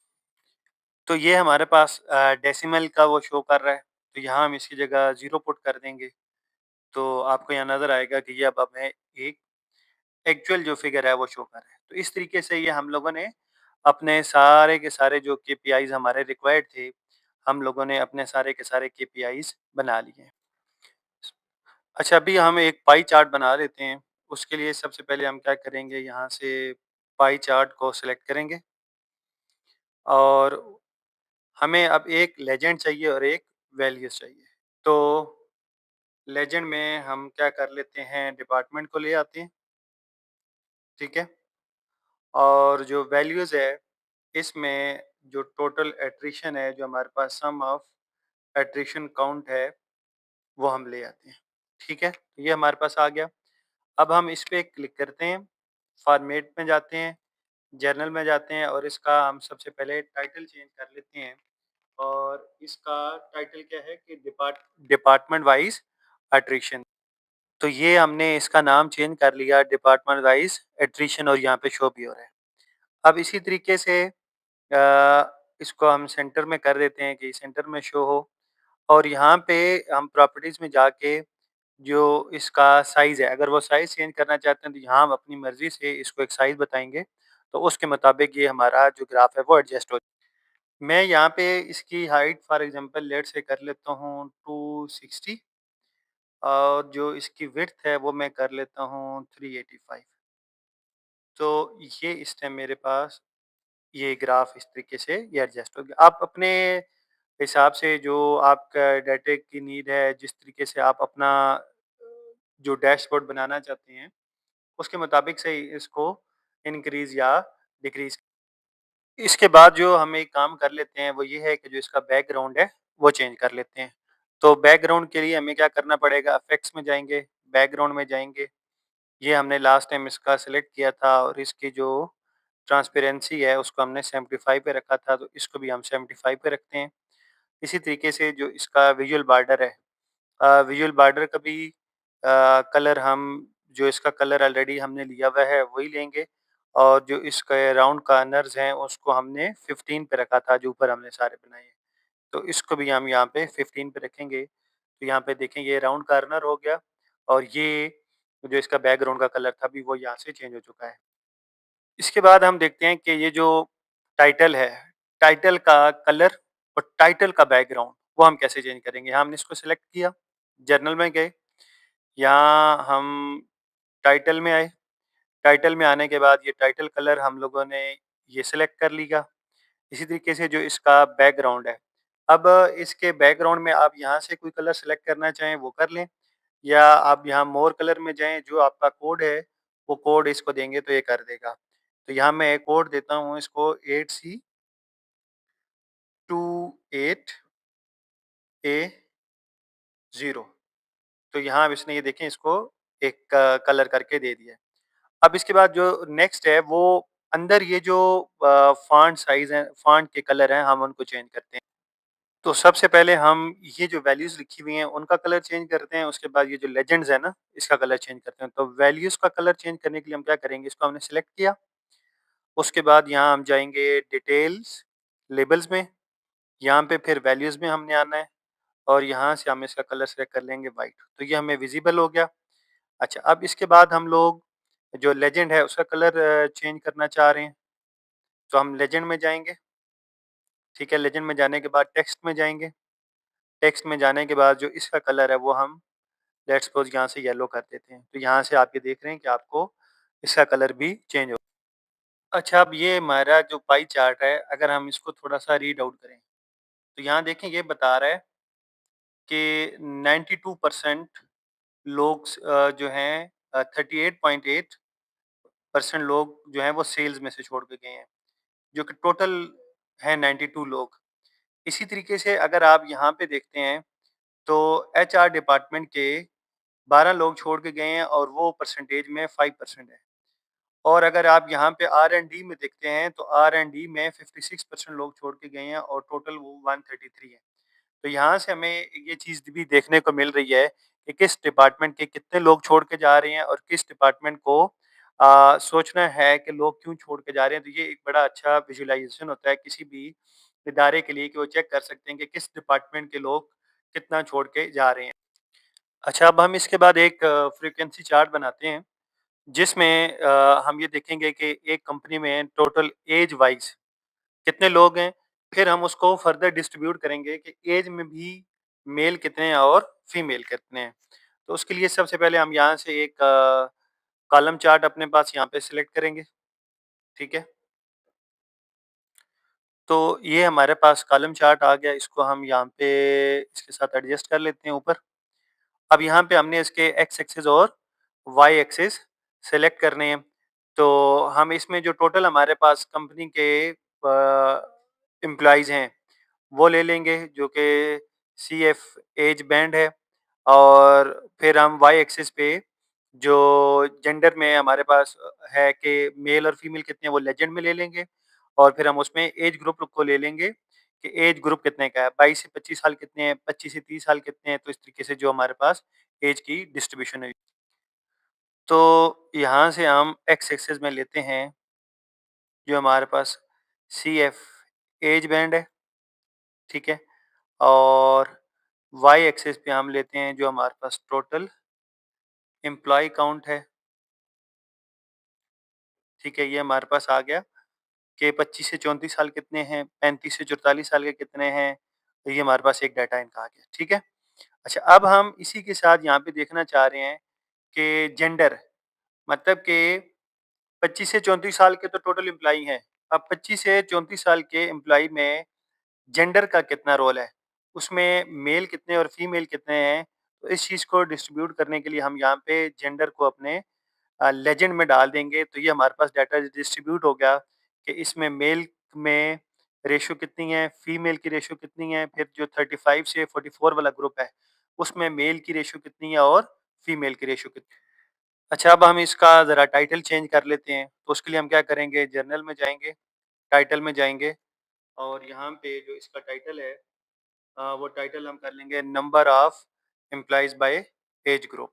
तो ये हमारे पास डेसिमल का वो शो कर रहा है, तो यहाँ हम इसकी जगह 0 पुट कर देंगे। तो आपको यहाँ नज़र आएगा कि ये अब हमें एक एक्चुअल जो फिगर है वो शो कर रहा है। तो इस तरीके से ये हम लोगों ने अपने सारे के सारे जो केपीआईज़ हमारे रिक्वायर्ड थे, हम लोगों ने अपने सारे के सारे केपीआईज़ बना लिए हैं। अच्छा, अभी हम एक पाई चार्ट बना लेते हैं। उसके लिए सबसे पहले हम क्या करेंगे, यहाँ से पाई चार्ट को सिलेक्ट करेंगे और हमें अब एक लेजेंड चाहिए और एक वैल्यूज़ चाहिए। तो लेजेंड में हम क्या कर लेते हैं, डिपार्टमेंट को ले आते हैं, ठीक है? और जो वैल्यूज़ है, इसमें जो टोटल एट्रिशन है, जो हमारे पास सम ऑफ एट्रिशन काउंट है, वो हम ले आते हैं, ठीक है? तो ये हमारे पास आ गया। अब हम इस पे क्लिक करते हैं, फॉर्मेट में जाते हैं, जर्नल में जाते हैं और इसका हम सबसे पहले टाइटल चेंज कर लेते हैं और इसका टाइटल क्या है कि डिपार्टमेंट वाइज़ एट्रिशन। तो ये हमने इसका नाम चेंज कर लिया डिपार्टमेंट वाइज़ एट्रिशन और यहाँ पे शो भी हो रहा है। अब इसी तरीके से इसको हम सेंटर में कर देते हैं कि सेंटर में शो हो और यहाँ पे हम प्रॉपर्टीज़ में जाके जो इसका साइज़ है, अगर वो साइज़ चेंज करना चाहते हैं तो यहाँ हम अपनी मर्ज़ी से इसको एक साइज़ बताएँगे, तो उसके मुताबिक ये हमारा जो ग्राफ है वो एडजस्ट हो। मैं यहाँ पे इसकी height for example let's say कर लेता हूँ 260 और जो इसकी विड्थ है वो मैं कर लेता हूँ 385। तो ये इस टाइम मेरे पास ये ग्राफ इस तरीके से ये एडजस्ट हो गया। आप अपने हिसाब से जो आपका डाटा की नीड है, जिस तरीके से आप अपना जो डैशबोर्ड बनाना चाहते हैं, उसके मुताबिक से इसको इंक्रीज़ या डिक्रीज़। इसके बाद जो हम एक काम कर लेते हैं, वो ये है कि जो इसका बैकग्राउंड है, वो चेंज कर लेते हैं। तो बैकग्राउंड के लिए हमें क्या करना पड़ेगा, इफ़ेक्ट्स में जाएँगे, बैकग्राउंड में जाएँगे। ये हमने लास्ट टाइम इसका सिलेक्ट किया था और इसकी जो ट्रांसपेरेंसी है, उसको हमने 75 पे रखा था, तो इसको भी हम 75 पे रखते हैं। इसी तरीके से जो इसका विजुअल बॉर्डर है विजुअल बॉर्डर का भी कलर हम जो इसका कलर ऑलरेडी हमने लिया हुआ है वही लेंगे और जो इसके राउंड कॉर्नर्स हैं उसको हमने 15 पे रखा था जो ऊपर हमने सारे बनाए हैं। तो इसको भी हम यहाँ पे 15 पे रखेंगे। तो यहाँ पे देखें ये राउंड कॉर्नर हो गया और ये जो इसका बैकग्राउंड का कलर था अभी वो यहाँ से चेंज हो चुका है। इसके बाद हम देखते हैं कि ये जो टाइटल है, टाइटल का कलर और टाइटल का बैकग्राउंड वो हम कैसे चेंज करेंगे? हमने इसको सिलेक्ट किया, जर्नल में गए, यहाँ हम टाइटल में आए, टाइटल में आने के बाद ये टाइटल कलर हम लोगों ने ये सिलेक्ट कर लिया। इसी तरीके से जो इसका बैकग्राउंड है, अब इसके बैकग्राउंड में आप यहाँ से कोई कलर सिलेक्ट करना चाहें वो कर लें या आप यहाँ मोर कलर में जाएँ, जो आपका कोड है, वो कोड इसको देंगे तो ये कर देगा। तो यहाँ मैं एक कोड देता हूँ इसको 8C28A0। तो यहाँ अब इसने ये देखें इसको एक कलर करके दे दिया है। अब इसके बाद जो नेक्स्ट है वो अंदर ये जो फ़ॉन्ट साइज़ है, फ़ॉन्ट के कलर हैं, हम उनको चेंज करते हैं। तो सबसे पहले हम ये जो वैल्यूज़ लिखी हुई हैं, उनका कलर चेंज करते हैं, उसके बाद ये जो लेजेंड्स है ना, इसका कलर चेंज करते हैं। तो वैल्यूज़ का कलर चेंज करने के लिए हम क्या करेंगे, इसको हमने सिलेक्ट किया, उसके बाद यहाँ हम जाएँगे डिटेल्स, लेबल्स में, यहाँ पे फिर वैल्यूज़ में हमने आना है और यहाँ से हम इसका कलर सेलेक्ट कर लेंगे व्हाइट, तो ये हमें विज़िबल हो गया। अच्छा, अब इसके बाद हम लोग जो लेजेंड है, उसका कलर चेंज करना चाह रहे हैं, तो हम लेजेंड में जाएँगे, ठीक है? लेजेंड में जाने के बाद टेक्स्ट में जाएँगे, टेक्स्ट में जाने के बाद जो इसका कलर है, वो हम लेट्स सपोज़ यहाँ से येलो कर देते हैं। तो यहाँ से आप ये देख रहे हैं कि आपको इसका कलर भी चेंज हो। अच्छा, अब ये हमारा जो पाई चार्ट है, अगर हम इसको थोड़ा-सा रीड आउट करें, तो यहाँ देखें ये बता रहा है कि 92% लोग जो हैं 38.8% लोग जो हैं वो सेल्स में से छोड़ के गए हैं, जो कि टोटल है 92 लोग। इसी तरीके से अगर आप यहाँ पे देखते हैं, तो एचआर डिपार्टमेंट के 12 लोग छोड़ के गए हैं और वो परसेंटेज में 5% है। और अगर आप यहाँ पे आर-एंड-डी में देखते हैं, तो आर-एंड-डी में 56% लोग छोड़ के गए हैं और टोटल वो 133 है। तो यहाँ से हमें ये चीज़ भी देखने को मिल रही है कि किस डिपार्टमेंट के कितने लोग छोड़ के जा रहे हैं और किस डिपार्टमेंट को सोचना है कि लोग क्यों छोड़ के जा रहे हैं। तो ये एक बड़ा अच्छा विजुअलाइज़ेशन होता है किसी भी इदारे के लिए कि वो चेक कर सकते हैं कि किस डिपार्टमेंट के लोग कितना छोड़ के जा रहे हैं। अच्छा, अब हम इसके बाद एक फ्रीक्वेंसी चार्ट बनाते हैं, जिसमें हम ये देखेंगे कि एक कंपनी में टोटल ऐज वाइज़ कितने लोग हैं, फिर हम उसको फर्दर डिस्ट्रीब्यूट करेंगे कि ऐज में भी मेल कितने हैं और फीमेल कितने हैं। तो उसके लिए सबसे पहले हम यहाँ से एक कॉलम चार्ट अपने पास यहाँ पे सिलेक्ट करेंगे, ठीक है? तो ये हमारे पास कॉलम चार्ट आ गया, इसको हम यहाँ पे इसके साथ एडजस्ट कर लेते हैं ऊपर। अब यहाँ पे हमने इसके एक्स एक्सिस और वाई एक्सिस सेलेक्ट करने हैं। तो हम इसमें जो टोटल हमारे पास कंपनी के एम्प्लॉइज़ हैं, वो ले लेंगे जो कि सीएफ एज बैंड है और फिर हम वाई एक्सिस पे जो जेंडर में हमारे पास है कि मेल और फीमेल कितने हैं वो लेजेंड में ले लेंगे और फिर हम उसमें एज ग्रुप को ले लेंगे कि एज ग्रुप कितने का है, 22 से 25 साल कितने हैं, 25 से 30 साल कितने हैं, तो इस तरीके से जो हमारे पास एज की डिस्ट्रीब्यूशन है। तो यहाँ से हम एक्स एक्सिस में लेते हैं जो हमारे पास CF एज बैंड है, ठीक है? और वाई एक्सिस पे हम लेते हैं जो हमारे पास टोटल एम्प्लॉयी काउंट है, ठीक है? ये हमारे पास आ गया कि 25 से 34 साल कितने हैं, 35 से 44 साल के कितने हैं, तो ये हमारे पास एक डाटा इनका आ गया, ठीक है? अच्छा, अब हम इसी के साथ यहाँ पे देखना चाह रहे हैं कि जेंडर, मतलब कि 25 से 34 साल के तो टोटल एम्प्लॉयी हैं। अब 25 से 34 साल के एम्प्लॉयी में जेंडर का कितना रोल है, उसमें मेल कितने और फीमेल कितने हैं, तो इस चीज़ को डिस्ट्रीब्यूट करने के लिए हम यहाँ पे जेंडर को अपने लेजेंड में डाल देंगे, तो ये हमारे पास डाटा डिस्ट्रीब्यूट हो गया कि इसमें मेल में रेशियो कितनी है, फीमेल की रेशियो कितनी है, फिर जो 35 से 44 वाला ग्रुप है, उसमें मेल की रेशियो कितनी है और फीमेल की रेशियो कितनी है। अच्छा, अब हम इसका ज़रा टाइटल चेंज कर लेते हैं, तो उसके लिए हम क्या करेंगे, जर्नल में जाएँगे, टाइटल में जाएँगे और यहाँ पे जो इसका टाइटल है वो टाइटल हम कर लेंगे number of employees by age group.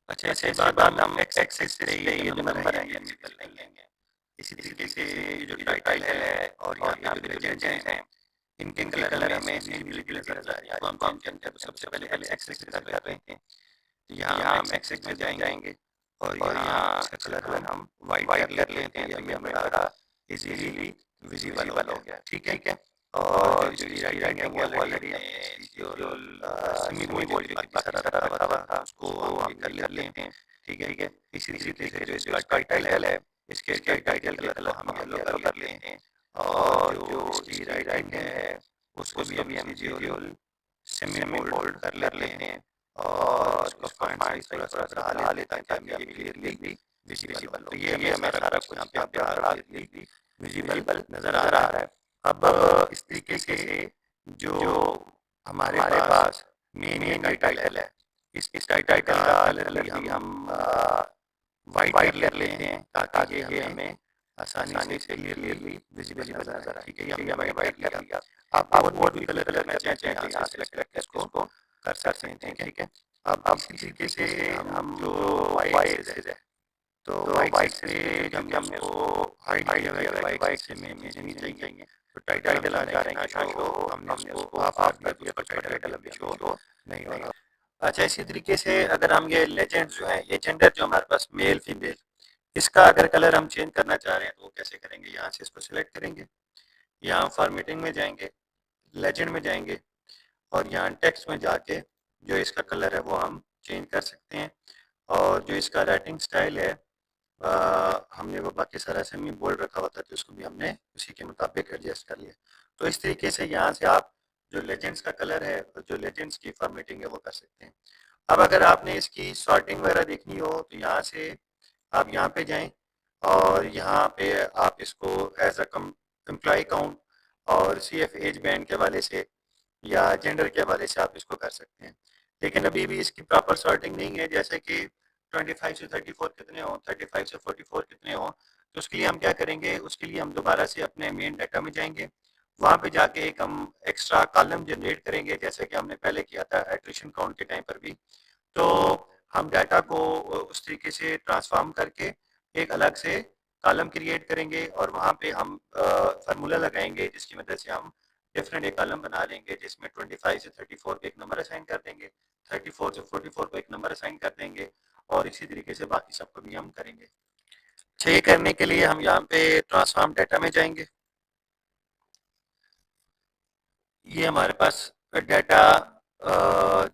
अच्छा, इसके बाद हम एक्स एक्सिस पे ये जो नंबर है ये निकल लेंगे। इसी तरीके से ये जो टाइटल है और यहाँ पे जो लेजेंड्स हैं, इनके कलर हमें विजिबिलिटी नज़र आ रही है। तो हम चलते हैं, तो सबसे पहले एक्स एक्सिस की तरफ कर रहे हैं। तो यहाँ हम एक्स एक्सिस में जाएँगे और यहाँ इसका कलर हम व्हाइट कर लेते हैं, तो ये हमें बड़ा ईज़िली विजिबल हो गया, ठीक है? और जो इसकी राइटिंग है वो ऑलरेडी हमने जो सेमी बोल्ड पे बाकी सारा रखा हुआ था उसको हम कर लेते हैं, ठीक है? इसी तरीके से जो इसका टाइटल है, इसके टाइटल के कलर हम येलो कर लेते हैं और जो इसकी राइटिंग है उसको भी हम विजुअल सेमी बोल्ड कर लेते हैं और उसको फॉन्ट साइज थोड़ा-सा बढ़ा लेते हैं ताकि ये क्लियरली विजिबल हो। तो ये हमें सारा कुछ यहाँ पे बढ़ा क्लियरली विजिबल नज़र आ रहा है। अब इस तरीके से जो हमारे पास मेन ये टाइटल है, इस टाइटल का कलर भी हम व्हाइट कर लेते हैं ताकि ये हमें आसानी से क्लियरली विजिबल नज़र आए, ठीक है? ये हमने व्हाइट कर लिया। आप और भी कलर करना चाहते हैं तो यहाँ से सेलेक्ट करके इसको कर सकते हैं, ठीक है? अब इसी तरीके से हम जो वाई एक्सिस है, तो वाई एक्सिस पे जब हमने उसको हाइड किया हुआ है वाई एक्सिस में मुझे नहीं चाहिए, तो टाइटल आ जाएगा शो, हमने उसको ऑफ कर दिया तो टाइटल अभी शो नहीं होगा। अच्छा, इसी तरीके से अगर हम ये लेजेंड जो है, ये जेंडर जो हमारे पास मेल फीमेल, इसका अगर कलर हम चेंज करना चाह रहे हैं तो वो कैसे करेंगे? यहाँ से इसको सिलेक्ट करेंगे, यहाँ फॉर्मेटिंग में जाएंगे, लेजेंड में जाएंगे और यहाँ टेक्स्ट में जाके जो इसका कलर है वो हम चेंज कर सकते हैं और जो इसका राइटिंग स्टाइल है हमने वो बाकी सारा सेमी बोल्ड रखा हुआ था तो उसको भी हमने उसी के मुताबिक एडजस्ट कर लिया। तो इस तरीके से यहाँ से आप जो लेजेंड्स का कलर है और जो लेजेंड्स की फॉर्मेटिंग है वो कर सकते हैं। अब अगर आपने इसकी सॉर्टिंग वगैरह देखनी हो तो यहाँ से आप यहाँ पे जाएं और यहाँ पे आप इसको एम्प्लॉय काउंट और सीएफ एज बैंड के हवाले से या जेंडर के हवाले से आप इसको कर सकते हैं। लेकिन अभी भी इसकी प्रॉपर सॉर्टिंग नहीं है, जैसे कि 25 से 34 कितने हों, 35 से 44 कितने हों। तो उसके लिए हम क्या करेंगे, उसके लिए हम दोबारा से अपने मेन डाटा में जाएंगे, वहाँ पे जाके एक हम एक्स्ट्रा कॉलम जनरेट करेंगे, जैसे कि हमने पहले किया था एट्रिशन काउंट के टाइम पर भी। तो हम डाटा को उस तरीके से ट्रांसफॉर्म करके एक अलग से कॉलम क्रिएट करेंगे और वहाँ पे हम फार्मूला लगाएंगे, जिसकी मदद से हम डिफरेंट एक कॉलम बना लेंगे, जिसमें 25 से 34 को एक नंबर असाइन कर देंगे, 34 से 44 को एक नंबर असाइन कर देंगे, और इसी तरीके से बाकी सबको भी हम करेंगे। अच्छा, ये करने के लिए हम यहाँ पे ट्रांसफॉर्म डाटा में जाएंगे। ये हमारे पास डाटा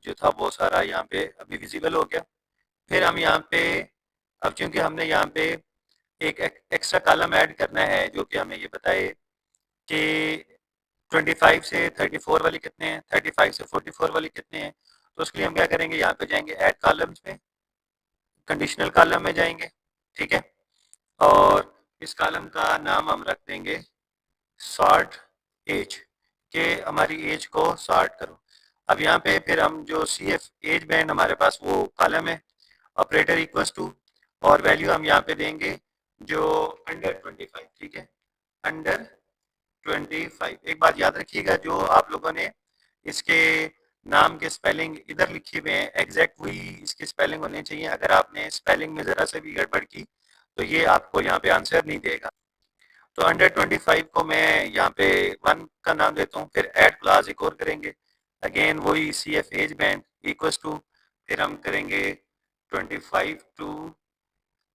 जो था वो सारा यहाँ पे अभी विजिबल हो गया। फिर हम यहाँ पे, अब चूंकि हमने यहाँ पे एक एक्स्ट्रा कॉलम ऐड करना है जो कि हमें ये बताए कि 25 से 34 वाली कितने हैं, 35 से 44 वाली कितने हैं। तो उसके लिए हम क्या करेंगे, यहाँ पे जाएंगे ऐड कॉलम्स में, कंडीशनल कॉलम में जाएंगे, ठीक है, और इस कॉलम का नाम हम रख देंगे सॉर्ट एज, के हमारी एज को सॉर्ट करो। अब यहाँ पे फिर हम जो सी एफ एज बैंड हमारे पास वो कॉलम है, ऑपरेटर इक्वल्स टू, और वैल्यू हम यहाँ पे देंगे जो अंडर 25, ठीक है, अंडर 25। एक बात याद रखिएगा, जो आप लोगों ने इसके नाम के स्पेलिंग इधर लिखे हुए हैं एग्जैक्ट वही इसके स्पेलिंग होने चाहिए। अगर आपने स्पेलिंग में जरा से भी गड़बड़ की तो ये आपको यहाँ पे आंसर नहीं देगा। तो अंडर 25 को मैं यहाँ पे 1 का नाम देता हूँ। फिर ऐड क्लास एक और करेंगे, अगेन वही C F age band equals to, फिर हम करेंगे 25 टू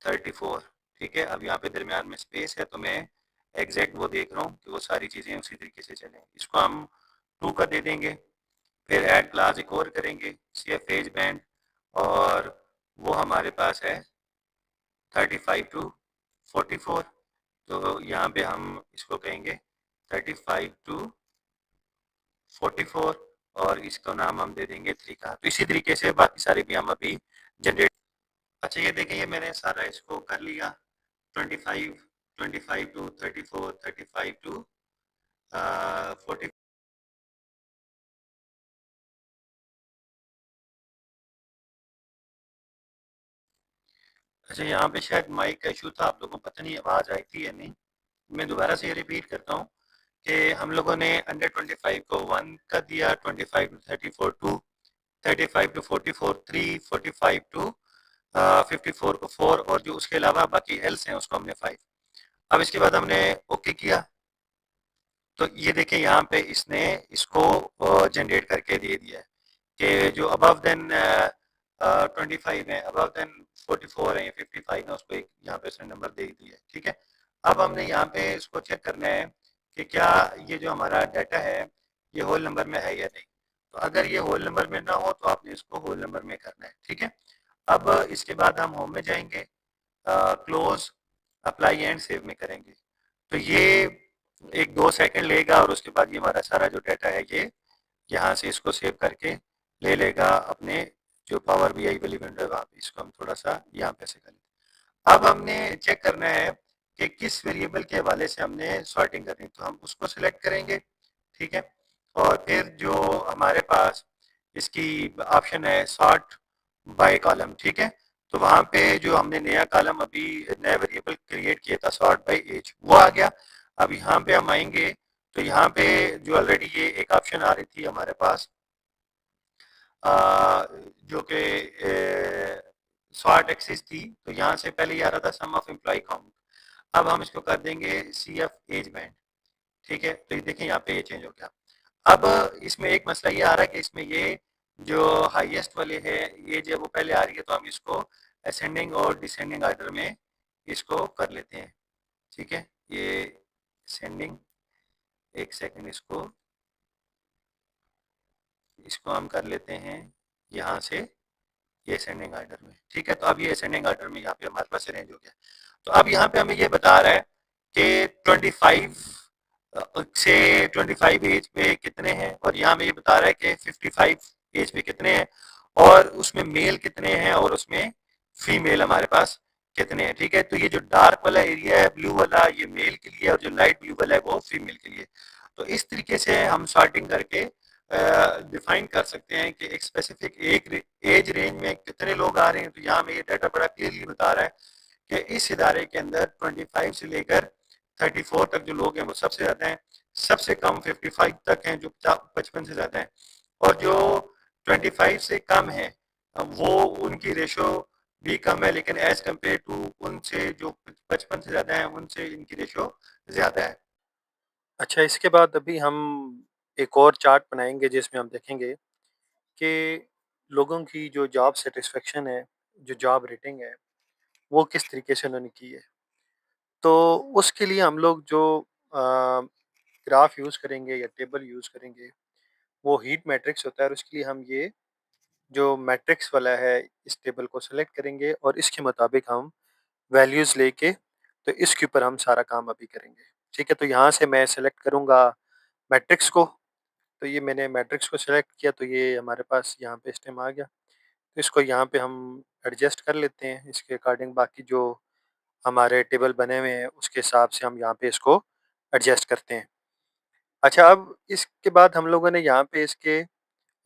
34, ठीक है। अब यहाँ पे दरमियान में स्पेस है तो मैं एग्जैक्ट वो देख रहा हूँ कि वो सारी चीज़ें उसी तरीके से चलें। इसको हम 2 का दे देंगे, फिर ऐड क्लास एक और करेंगे सी एफ एज बैंड, और वो हमारे पास है 35 टू 44। तो यहाँ पे हम इसको कहेंगे 35 टू 44, और इसका नाम हम दे देंगे 3 का। तो इसी तरीके से बाकी सारे भी हम अभी जनरेट। अच्छा, ये देखें, ये मैंने सारा इसको कर लिया, 25 25 टू 34, 35 टू 40। अच्छा, यहाँ पे शायद माइक का इशू था, आप लोगों को पता नहीं आवाज़ आई थी या नहीं। मैं दोबारा से ये रिपीट करता हूँ कि हम लोगों ने अंडर 25 को 1 का दिया, 25 टू 34 2, 35 टू 44 3, 45 टू 54 को 4, और जो उसके अलावा बाकी एल्स हैं उसको हमने 5। अब इसके बाद हमने ओके किया, तो ये देखें यहाँ पे इसने इसको जनरेट करके दे दिया है कि जो अबव देन 25 है, अबव देन 44 है या 55 है, उसको एक यहाँ पे उसने नंबर दे दिया है, ठीक है। अब हमने यहाँ पे इसको चेक करना है कि क्या ये जो हमारा डाटा है ये होल नंबर में है या नहीं। तो अगर ये होल नंबर में ना हो तो आपने इसको होल नंबर में करना है, ठीक है। अब इसके बाद हम होम में जाएंगे, क्लोज, अप्लाई एंड सेव में करेंगे। तो ये 1-2 सेकंड लेगा और उसके बाद ये हमारा सारा जो डाटा है ये यहाँ से इसको सेव करके ले लेगा अपने जो पावर बी आई वाली विंडो है वहाँ पे। इसको हम थोड़ा सा यहाँ पे से कर लेते। अब हमने चेक करना है कि किस वेरिएबल के हवाले से हमने सॉर्टिंग करनी है, तो हम उसको सिलेक्ट करेंगे, ठीक है। और फिर जो हमारे पास इसकी ऑप्शन है सॉर्ट बाय कॉलम, ठीक है। तो वहाँ पे जो हमने नया कॉलम अभी नया वेरिएबल क्रिएट किया था सॉर्ट बाय एज, वो आ गया। अब यहाँ पे हम आएंगे तो यहाँ पे जो ऑलरेडी ये एक ऑप्शन आ रही थी हमारे पास जो कि सॉर्ट एक्सिस थी, तो यहाँ से पहले ये आ रहा था सम ऑफ एम्प्लॉय काउंट। अब हम इसको कर देंगे सी एफ एज बैंड, ठीक है। तो ये देखें यहाँ पे ये चेंज हो गया। अब इसमें एक मसला ये आ रहा है कि इसमें ये जो हाईएस्ट वाले है ये जब वो पहले आ रही है तो हम इसको असेंडिंग और डिसेंडिंग ऑर्डर में इसको कर लेते हैं, ठीक है। ये असेंडिंग, एक सेकंड, इसको हम कर लेते हैं यहाँ से ये असेंडिंग ऑर्डर में, ठीक है। तो अब ये असेंडिंग ऑर्डर में यहाँ पे हमारे पास अरेंज हो गया। तो अब यहाँ पे हमें ये बता रहा है कि 25 से 25 एज पे कितने हैं, और यहाँ में ये बता रहा है कि 55 एज पे कितने हैं, और उसमें मेल कितने हैं और उसमें फीमेल हमारे पास कितने हैं, ठीक है। तो ये जो डार्क वाला एरिया है ब्लू वाला, ये मेल के लिए, और जो लाइट ब्लू वाला है वो फीमेल के लिए। तो इस तरीके से हम सॉर्टिंग करके डिफाइन कर सकते हैं कि एक स्पेसिफिक एक एज रेंज में कितने लोग आ रहे हैं। तो यहाँ में ये डाटा बड़ा क्लियरली बता रहा है कि इस इदारे के अंदर 25 से लेकर 34 तक जो लोग हैं वो सबसे ज़्यादा हैं, सबसे कम 55 तक हैं जो 55 से ज़्यादा हैं, और जो 25 से कम है वो उनकी रेशो भी कम है, लेकिन एज कम्पेयर टू उनसे जो 55 से ज़्यादा है उनसे इनकी रेशो ज़्यादा है। अच्छा, इसके बाद अभी हम एक और चार्ट बनाएंगे जिसमें हम देखेंगे कि लोगों की जो जॉब सेटिस्फेक्शन है, जो जॉब रेटिंग है, वो किस तरीके से उन्होंने की है। तो उसके लिए हम लोग जो ग्राफ यूज़ करेंगे या टेबल यूज़ करेंगे, वो हीट मैट्रिक्स होता है, और उसके लिए हम ये जो मैट्रिक्स वाला है इस टेबल को सेलेक्ट करेंगे और इसके मुताबिक हम वैल्यूज़ लेके तो इसके ऊपर हम सारा काम अभी करेंगे। ठीक है, तो यहाँ से मैं सेलेक्ट करूँगा मैट्रिक्स को। तो ये मैंने मैट्रिक्स को सेलेक्ट किया, तो ये हमारे पास यहाँ पे इस टाइम आ गया। तो इसको यहाँ पे हम एडजस्ट कर लेते हैं इसके अकॉर्डिंग, बाकी जो हमारे टेबल बने हुए हैं उसके हिसाब से हम यहाँ पे इसको एडजस्ट करते हैं। अच्छा, अब इसके बाद हम लोगों ने यहाँ पे इसके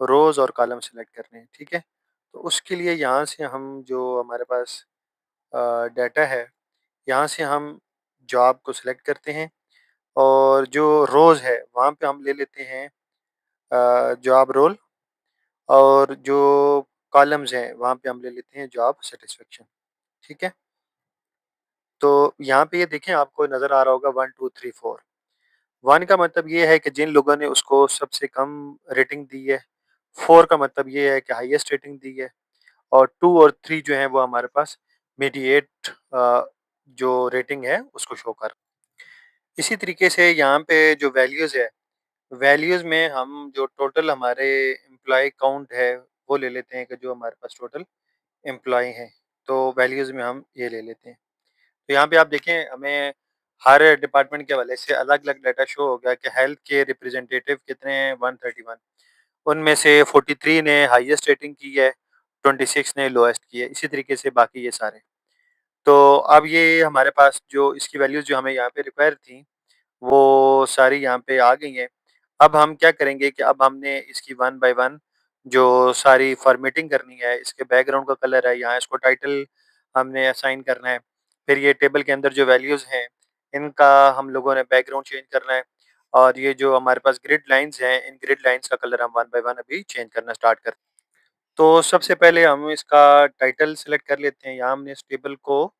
रोज़ और कॉलम सेलेक्ट करने हैं, ठीक है? तो उसके लिए यहाँ से हम जो हमारे पास डाटा है, यहाँ से हम जॉब को सिलेक्ट करते हैं, और जो रोज़ है वहाँ पे हम ले लेते हैं जॉब रोल, और जो कॉलम्स हैं वहाँ पे हम ले लेते हैं जॉब सैटिस्फैक्शन, ठीक है? तो यहाँ पे ये देखें, आपको नज़र आ रहा होगा 1, 2, 3, 4। 1 का मतलब ये है कि जिन लोगों ने उसको सबसे कम रेटिंग दी है, 4 का मतलब ये है कि हाईएस्ट रेटिंग दी है, और 2 और 3 जो हैं वो हमारे पास मीडिएट जो रेटिंग है उसको शो कर। इसी तरीके से यहाँ पे जो वैल्यूज़ है, वैल्यूज़ में हम जो टोटल हमारे एम्प्लॉयी काउंट है वो ले लेते हैं कि जो हमारे पास टोटल एम्प्लॉयी हैं, तो वैल्यूज़ में हम ये ले लेते हैं। तो यहाँ पे आप देखें, हमें हर डिपार्टमेंट के हवाले से अलग-अलग डाटा शो हो गया कि हेल्थ के रिप्रेजेंटेटिव कितने हैं, 131, उनमें से 43 ने हाईएस्ट रेटिंग की है, 26 ने लोएस्ट की है, इसी तरीके से बाकी ये सारे। तो अब ये हमारे पास जो इसकी वैल्यूज़ जो हमें यहाँ पे रिक्वायर थी, वो सारी यहाँ पे आ गई हैं। अब हम क्या करेंगे कि अब हमने इसकी वन बाय वन जो सारी फॉर्मेटिंग करनी है, इसके बैकग्राउंड का कलर है, यहाँ इसको टाइटल हमने असाइन करना है। फिर ये टेबल के अंदर जो वैल्यूज़ हैं, इनका हम लोगों ने बैकग्राउंड चेंज करना है, और ये जो हमारे पास ग्रिड लाइन्स हैं, इन ग्रिड लाइन्स का कलर हम वन बाय वन अभी चेंज करना स्टार्ट करते हैं। तो सबसे पहले हम इसका टाइटल सेलेक्ट कर लेते हैं। यहाँ हमने इस टेबल को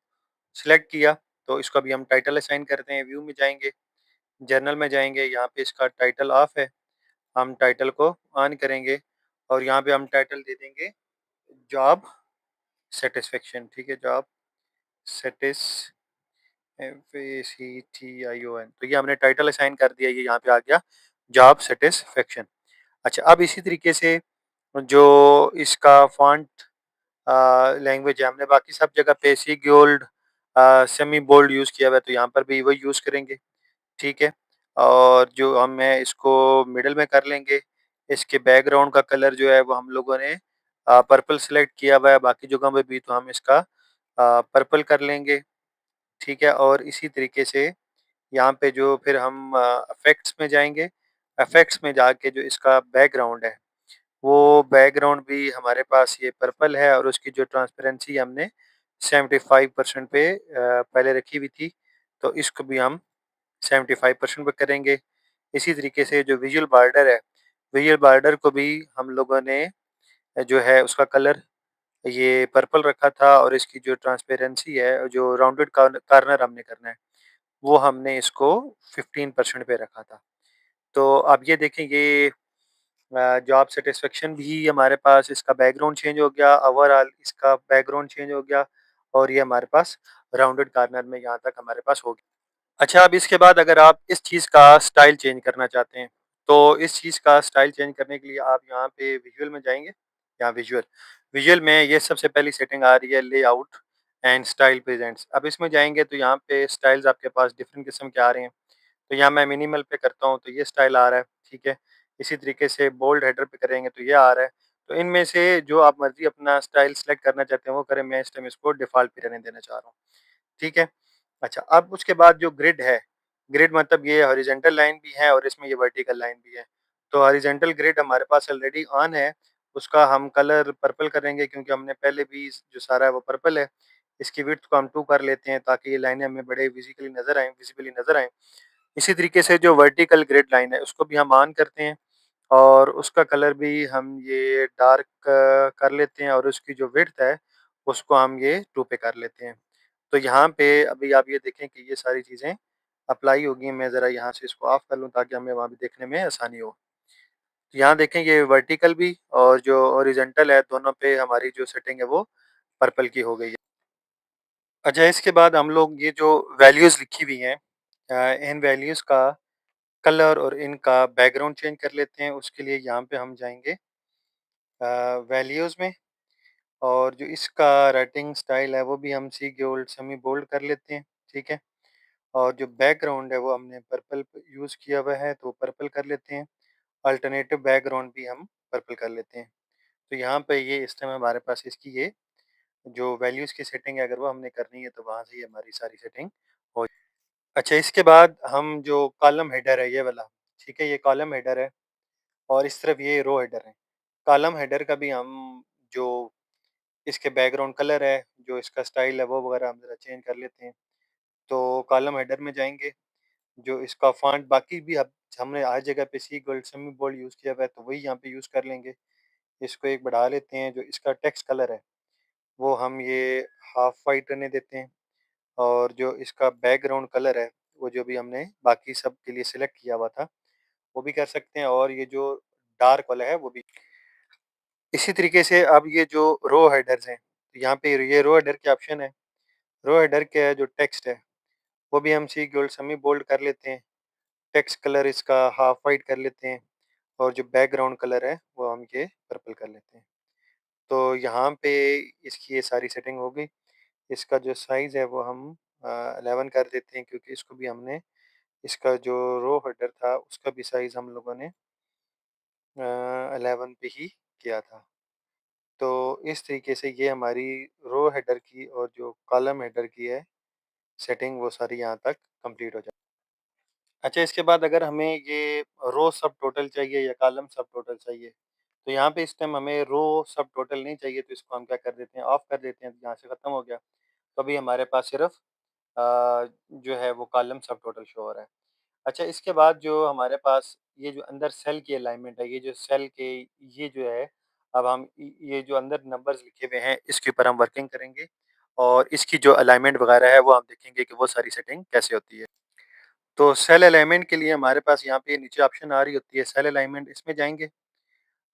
सिलेक्ट किया, तो इसको अभी हम टाइटल असाइन करते हैं। व्यू में जाएँगे, जर्नल में जाएँगे, यहाँ पे इसका टाइटल ऑफ है, हम टाइटल को ऑन करेंगे, और यहाँ पे हम टाइटल दे देंगे जॉब सैटिस्फैक्शन, ठीक है? जॉब सैटिस FACTION, तो ये हमने टाइटल असाइन कर दिया, ये यहाँ पे आ गया जॉब सैटिस्फैक्शन। अच्छा, अब इसी तरीके से जो इसका फ़ॉन्ट लैंग्वेज है, हमने बाकी सब जगह पे सी गोल्ड सेमी बोल्ड यूज़ किया हुआ है, तो यहाँ पर भी वही यूज़ करेंगे, ठीक है? और जो हम मैं इसको मिडल में कर लेंगे। इसके बैकग्राउंड का कलर जो है वो हम लोगों ने पर्पल सेलेक्ट किया हुआ है, बाकी जगहों पे भी तो हम इसका पर्पल कर लेंगे, ठीक है? और इसी तरीके से यहाँ पे जो फिर हम इफ़ेक्ट्स में जाएँगे, इफ़ेक्ट्स में जाके जो इसका बैकग्राउंड है, वो बैकग्राउंड भी हमारे पास ये पर्पल है, और उसकी जो ट्रांसपेरेंसी हमने 75% पे पहले रखी हुई थी, तो इसको भी हम 75% पे करेंगे। इसी तरीके से जो विजुअल बॉर्डर है, विजुअल बॉर्डर को भी हम लोगों ने जो है उसका कलर ये पर्पल रखा था, और इसकी जो ट्रांसपेरेंसी है, जो राउंडेड कॉर्नर हमने करना है, वो हमने इसको 15% पे रखा था। तो अब ये देखें, ये जॉब सैटिस्फैक्शन भी हमारे पास इसका बैकग्राउंड चेंज हो गया, ओवरऑल इसका बैकग्राउंड चेंज हो गया, और ये हमारे पास राउंडेड कॉर्नर में यहाँ तक हमारे पास हो गया। अच्छा, अब इसके बाद अगर आप इस चीज़ का स्टाइल चेंज करना चाहते हैं, तो इस चीज़ का स्टाइल चेंज करने के लिए आप यहाँ पे विजुअल में जाएँगे, यहाँ विजुअल, विजुअल में ये सबसे पहली सेटिंग आ रही है लेआउट एंड स्टाइल प्रेज़ेंट्स। अब इसमें जाएँगे तो यहाँ पे स्टाइल्स आपके पास डिफरेंट किस्म के आ रहे हैं। तो यहाँ मैं मिनिमल पे करता हूँ तो ये स्टाइल आ रहा है, ठीक है। इसी तरीके से बोल्ड हेडर पे करेंगे तो ये आ रहा है। तो इनमें से जो आप मर्ज़ी अपना स्टाइल सेलेक्ट करना चाहते हैं वो करें, मैं इस टाइम इसको डिफ़ॉल्ट पे रहने देना चाह रहा हूँ। ठीक है? अच्छा, अब उसके बाद जो ग्रिड है, ग्रिड मतलब ये हॉरिज़ॉन्टल लाइन भी है और इसमें ये वर्टिकल लाइन भी है। तो हॉरिज़ॉन्टल ग्रिड हमारे पास ऑलरेडी ऑन है, उसका हम कलर पर्पल करेंगे क्योंकि हमने पहले भी जो सारा है वो पर्पल है। इसकी विड्थ को हम 2 कर लेते हैं ताकि ये लाइनें हमें बड़े विज़िबली नज़र आएँ। इसी तरीके से जो वर्टिकल ग्रिड लाइन है उसको भी हम ऑन करते हैं और उसका कलर भी हम ये डार्क कर लेते हैं और उसकी जो विड्थ है उसको हम ये 2 पे कर लेते हैं। तो यहाँ पे अभी आप ये देखें कि ये सारी चीज़ें अप्लाई होगी। मैं ज़रा यहाँ से इसको ऑफ कर लूँ ताकि हमें वहाँ पे देखने में आसानी हो। तो यहाँ देखें ये वर्टिकल भी और जो हॉरिजॉन्टल है दोनों पे हमारी जो सेटिंग है वो पर्पल की हो गई है। अच्छा, इसके बाद हम लोग ये जो वैल्यूज़ लिखी हुई हैं इन वैल्यूज़ का कलर और इनका बैकग्राउंड चेंज कर लेते हैं। उसके लिए यहाँ पे हम जाएँगे वैल्यूज़ में और जो इसका राइटिंग स्टाइल है वो भी हम सी गोल्ड सेमी बोल्ड कर लेते हैं। ठीक है? और जो बैकग्राउंड है वो हमने पर्पल यूज़ किया हुआ है तो पर्पल कर लेते हैं। अल्टरनेटिव बैकग्राउंड भी हम पर्पल कर लेते हैं। तो यहाँ पे ये इस टाइम हमारे पास इसकी ये जो वैल्यूज़ की सेटिंग है अगर वो हमने करनी है तो वहाँ से ही हमारी सारी सेटिंग हो। अच्छा, इसके बाद हम जो कॉलम हेडर है ये वाला, ठीक है? ये कॉलम हेडर है और इस तरफ ये रो हेडर है। कॉलम हेडर का भी हम जो इसके बैकग्राउंड कलर है, जो इसका स्टाइल है वो वगैरह हम ज़रा चेंज कर लेते हैं। तो कॉलम हेडर में जाएँगे, जो इसका फ़ॉन्ट बाकी भी अब हमने हर जगह पे सी गोल्ड, सेमी बोल्ड यूज़ किया हुआ है तो वही यहाँ पे यूज़ कर लेंगे। इसको एक बढ़ा लेते हैं, जो इसका टेक्स्ट कलर है, वो हम ये हाफ व्हाइट रहने देते हैं और जो इसका बैकग्राउंड कलर है, वो जो भी हमने बाकी सब के लिए सिलेक्ट किया हुआ था, वो भी कर सकते हैं और ये जो डार्क वाला है वो भी। इसी तरीके से अब ये जो रो हेडर्स हैं, तो यहाँ पे ये रो हेडर के ऑप्शन है। रो हेडर का जो टेक्स्ट है, वो भी हम सी गोल्ड, सेमी बोल्ड कर लेते हैं। टेक्स्ट कलर इसका हाफ व्हाइट कर लेते हैं और जो बैकग्राउंड कलर है, वो हम ये पर्पल कर लेते हैं। तो यहाँ पे इसकी ये सारी सेटिंग हो गई। इसका जो साइज़ है वो हम 11 कर देते हैं क्योंकि इसको भी हमने इसका जो रो हेडर था उसका भी साइज़ हम लोगों ने 11 पे ही किया था। तो इस तरीके से ये हमारी रो हेडर की और जो कॉलम हेडर की है सेटिंग वो सारी यहाँ तक कंप्लीट हो जाए। अच्छा, इसके बाद अगर हमें ये रो सब टोटल चाहिए या कॉलम सब टोटल चाहिए, तो यहाँ पे इस टाइम हमें रो सब टोटल नहीं चाहिए तो इसको हम क्या कर देते हैं, ऑफ कर देते हैं। तो यहाँ से ख़त्म हो गया। तो अभी हमारे पास सिर्फ जो है वो कॉलम सब टोटल शो हो रहा है। अच्छा, इसके बाद जो हमारे पास ये जो अंदर सेल की अलाइनमेंट है, ये जो सेल के ये जो है, अब हम ये जो अंदर नंबर्स लिखे हुए हैं इसके ऊपर हम वर्किंग करेंगे और इसकी जो अलाइनमेंट वगैरह है वो हम देखेंगे कि वो सारी सेटिंग कैसे होती है। तो सेल अलाइनमेंट के लिए हमारे पास यहाँ पे नीचे ऑप्शन आ रही होती है सेल अलाइनमेंट, इसमें जाएँगे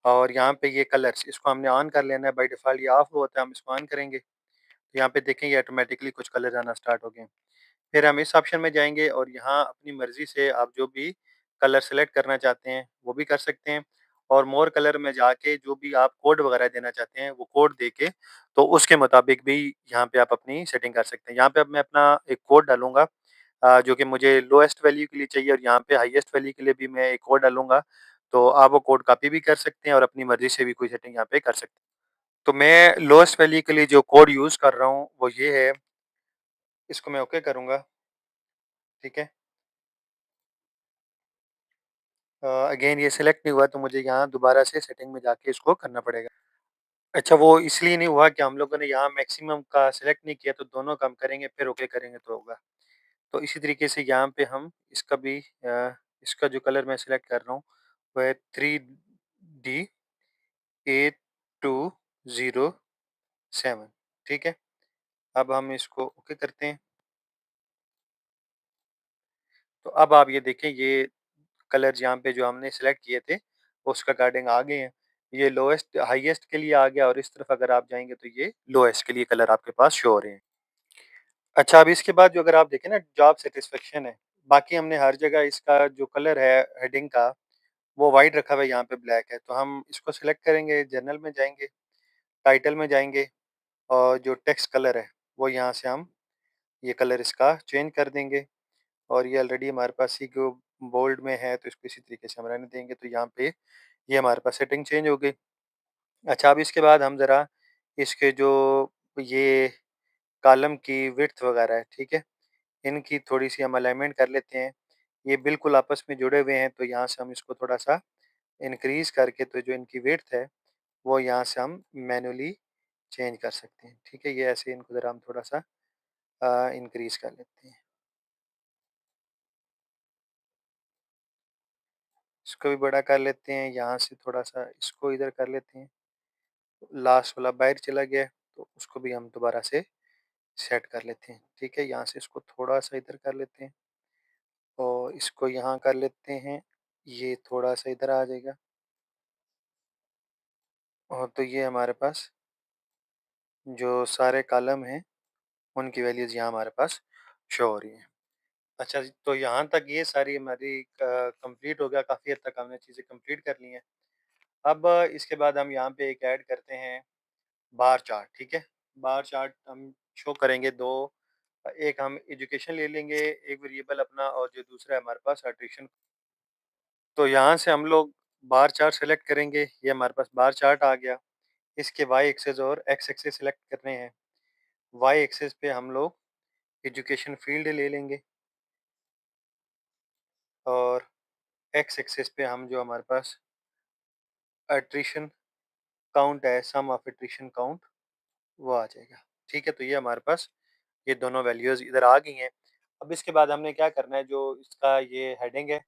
और यहाँ पे ये कलर्स इसको हमने ऑन कर लेना है। बाय डिफ़ॉल्ट ये ऑफ होता है, हम इसको ऑन करेंगे। तो यहाँ पे देखेंगे ऑटोमेटिकली कुछ कलर आना स्टार्ट हो गए। फिर हम इस ऑप्शन में जाएँगे और यहाँ अपनी मर्ज़ी से आप जो भी कलर सेलेक्ट करना चाहते हैं, वो भी कर सकते हैं और मोर कलर में जाके जो भी आप कोड वगैरह देना चाहते हैं, वो कोड देके तो उसके मुताबिक भी यहाँ पे आप अपनी सेटिंग कर सकते हैं। यहाँ पे अब मैं अपना एक कोड डालूँगा जो कि मुझे लोएस्ट वैल्यू के लिए चाहिए और यहाँ पे हाईएस्ट वैल्यू के लिए भी मैं एक कोड डालूँगा। तो आप वो कोड कॉपी भी कर सकते हैं और अपनी मर्ज़ी से भी कोई सेटिंग यहाँ पे कर सकते हैं। तो मैं लोएस्ट वैल्यू के लिए जो कोड यूज़ कर रहा हूँ, वो ये है। इसको मैं ओके करूँगा, ठीक है? अगेन ये सिलेक्ट नहीं हुआ तो मुझे यहाँ दोबारा से सेटिंग में जाके इसको करना पड़ेगा। अच्छा, वो इसलिए नहीं हुआ कि हम लोगों ने यहाँ मैक्सिमम का सिलेक्ट नहीं किया तो दोनों काम करेंगे फिर ओके करेंगे तो होगा। तो इसी तरीके से यहाँ पे हम इसका भी इसका जो कलर मैं सिलेक्ट कर रहा हूँ वो है 3D8207, ठीक है? अब हम इसको ओके करते हैं। तो अब आप ये देखें ये कलर्स यहाँ पे जो हमने सेलेक्ट किए थे, उसका अकॉर्डिंग आ गए हैं। ये लोएस्ट हाईएस्ट के लिए आ गया और इस तरफ अगर आप जाएँगे तो ये लोएस्ट के लिए कलर आपके पास शो हो रहे हैं। अच्छा, अब इसके बाद जो अगर आप देखें ना जॉब सैटिस्फैक्शन है, बाकी हमने हर जगह इसका जो कलर है हेडिंग का वो व्हाइट रखा हुआ है, यहाँ पे ब्लैक है। तो हम इसको सिलेक्ट करेंगे, जनरल में जाएँगे, टाइटल में जाएँगे और जो टेक्स्ट कलर है, वो यहाँ से हम ये कलर इसका चेंज कर देंगे और ये ऑलरेडी हमारे पास ही जो बोल्ड में है तो इसको इसी तरीके से हम रहने देंगे। तो यहाँ पे ये हमारे पास सेटिंग चेंज हो गई। अच्छा, अब इसके बाद हम ज़रा इसके जो ये कॉलम की विड्थ वगैरह है, ठीक है? इनकी थोड़ी-सी हम अलाइनमेंट कर लेते हैं। ये बिल्कुल आपस में जुड़े हुए हैं, तो यहाँ से हम इसको थोड़ा-सा इंक्रीज़ करके तो जो इनकी विड्थ है, वो यहाँ से हम मैनुअली चेंज कर सकते हैं, ठीक है? ये ऐसे इनको ज़रा हम थोड़ा-सा इंक्रीज़ कर लेते हैं। इसको भी बड़ा कर लेते हैं, यहाँ से थोड़ा-सा इसको इधर कर लेते हैं। लास्ट वाला बाहर चला गया है, तो उसको भी हम दोबारा से सेट कर लेते हैं, ठीक है? यहाँ से इसको थोड़ा-सा इधर कर लेते हैं और इसको यहाँ कर लेते हैं, ये थोड़ा-सा इधर आ जाएगा और तो ये हमारे पास जो सारे कॉलम हैं, उनकी वैल्यूज़ यहाँ हमारे पास शो हो रही हैं। अच्छा जी, तो यहाँ तक ये सारी हमारी कंप्लीट हो गया, काफ़ी हद तक हमने चीज़ें कंप्लीट कर ली हैं। अब इसके बाद हम यहाँ पे एक ऐड करते हैं बार चार्ट, ठीक है? बार चार्ट हम शो करेंगे 2 एक हम एजुकेशन ले लेंगे, एक वेरिएबल अपना और जो दूसरा है हमारे पास अट्रिशन। तो यहाँ से हम लोग बार चार्ट सेलेक्ट करेंगे, ये हमारे पास बार चार्ट आ गया। इसके वाई एक्सिस और एक्स एक्सिस सेलेक्ट करने हैं। वाई एक्सिस पे हम लोग एजुकेशन फील्ड ले लेंगे और एक्स एक्सिस पे हम जो हमारे पास अट्रिशन काउंट है, सम ऑफ अट्रिशन काउंट वो आ जाएगा। ठीक है? तो ये हमारे पास ये दोनों वैल्यूज़ इधर आ गई हैं। अब इसके बाद हमने क्या करना है, जो इसका ये हेडिंग है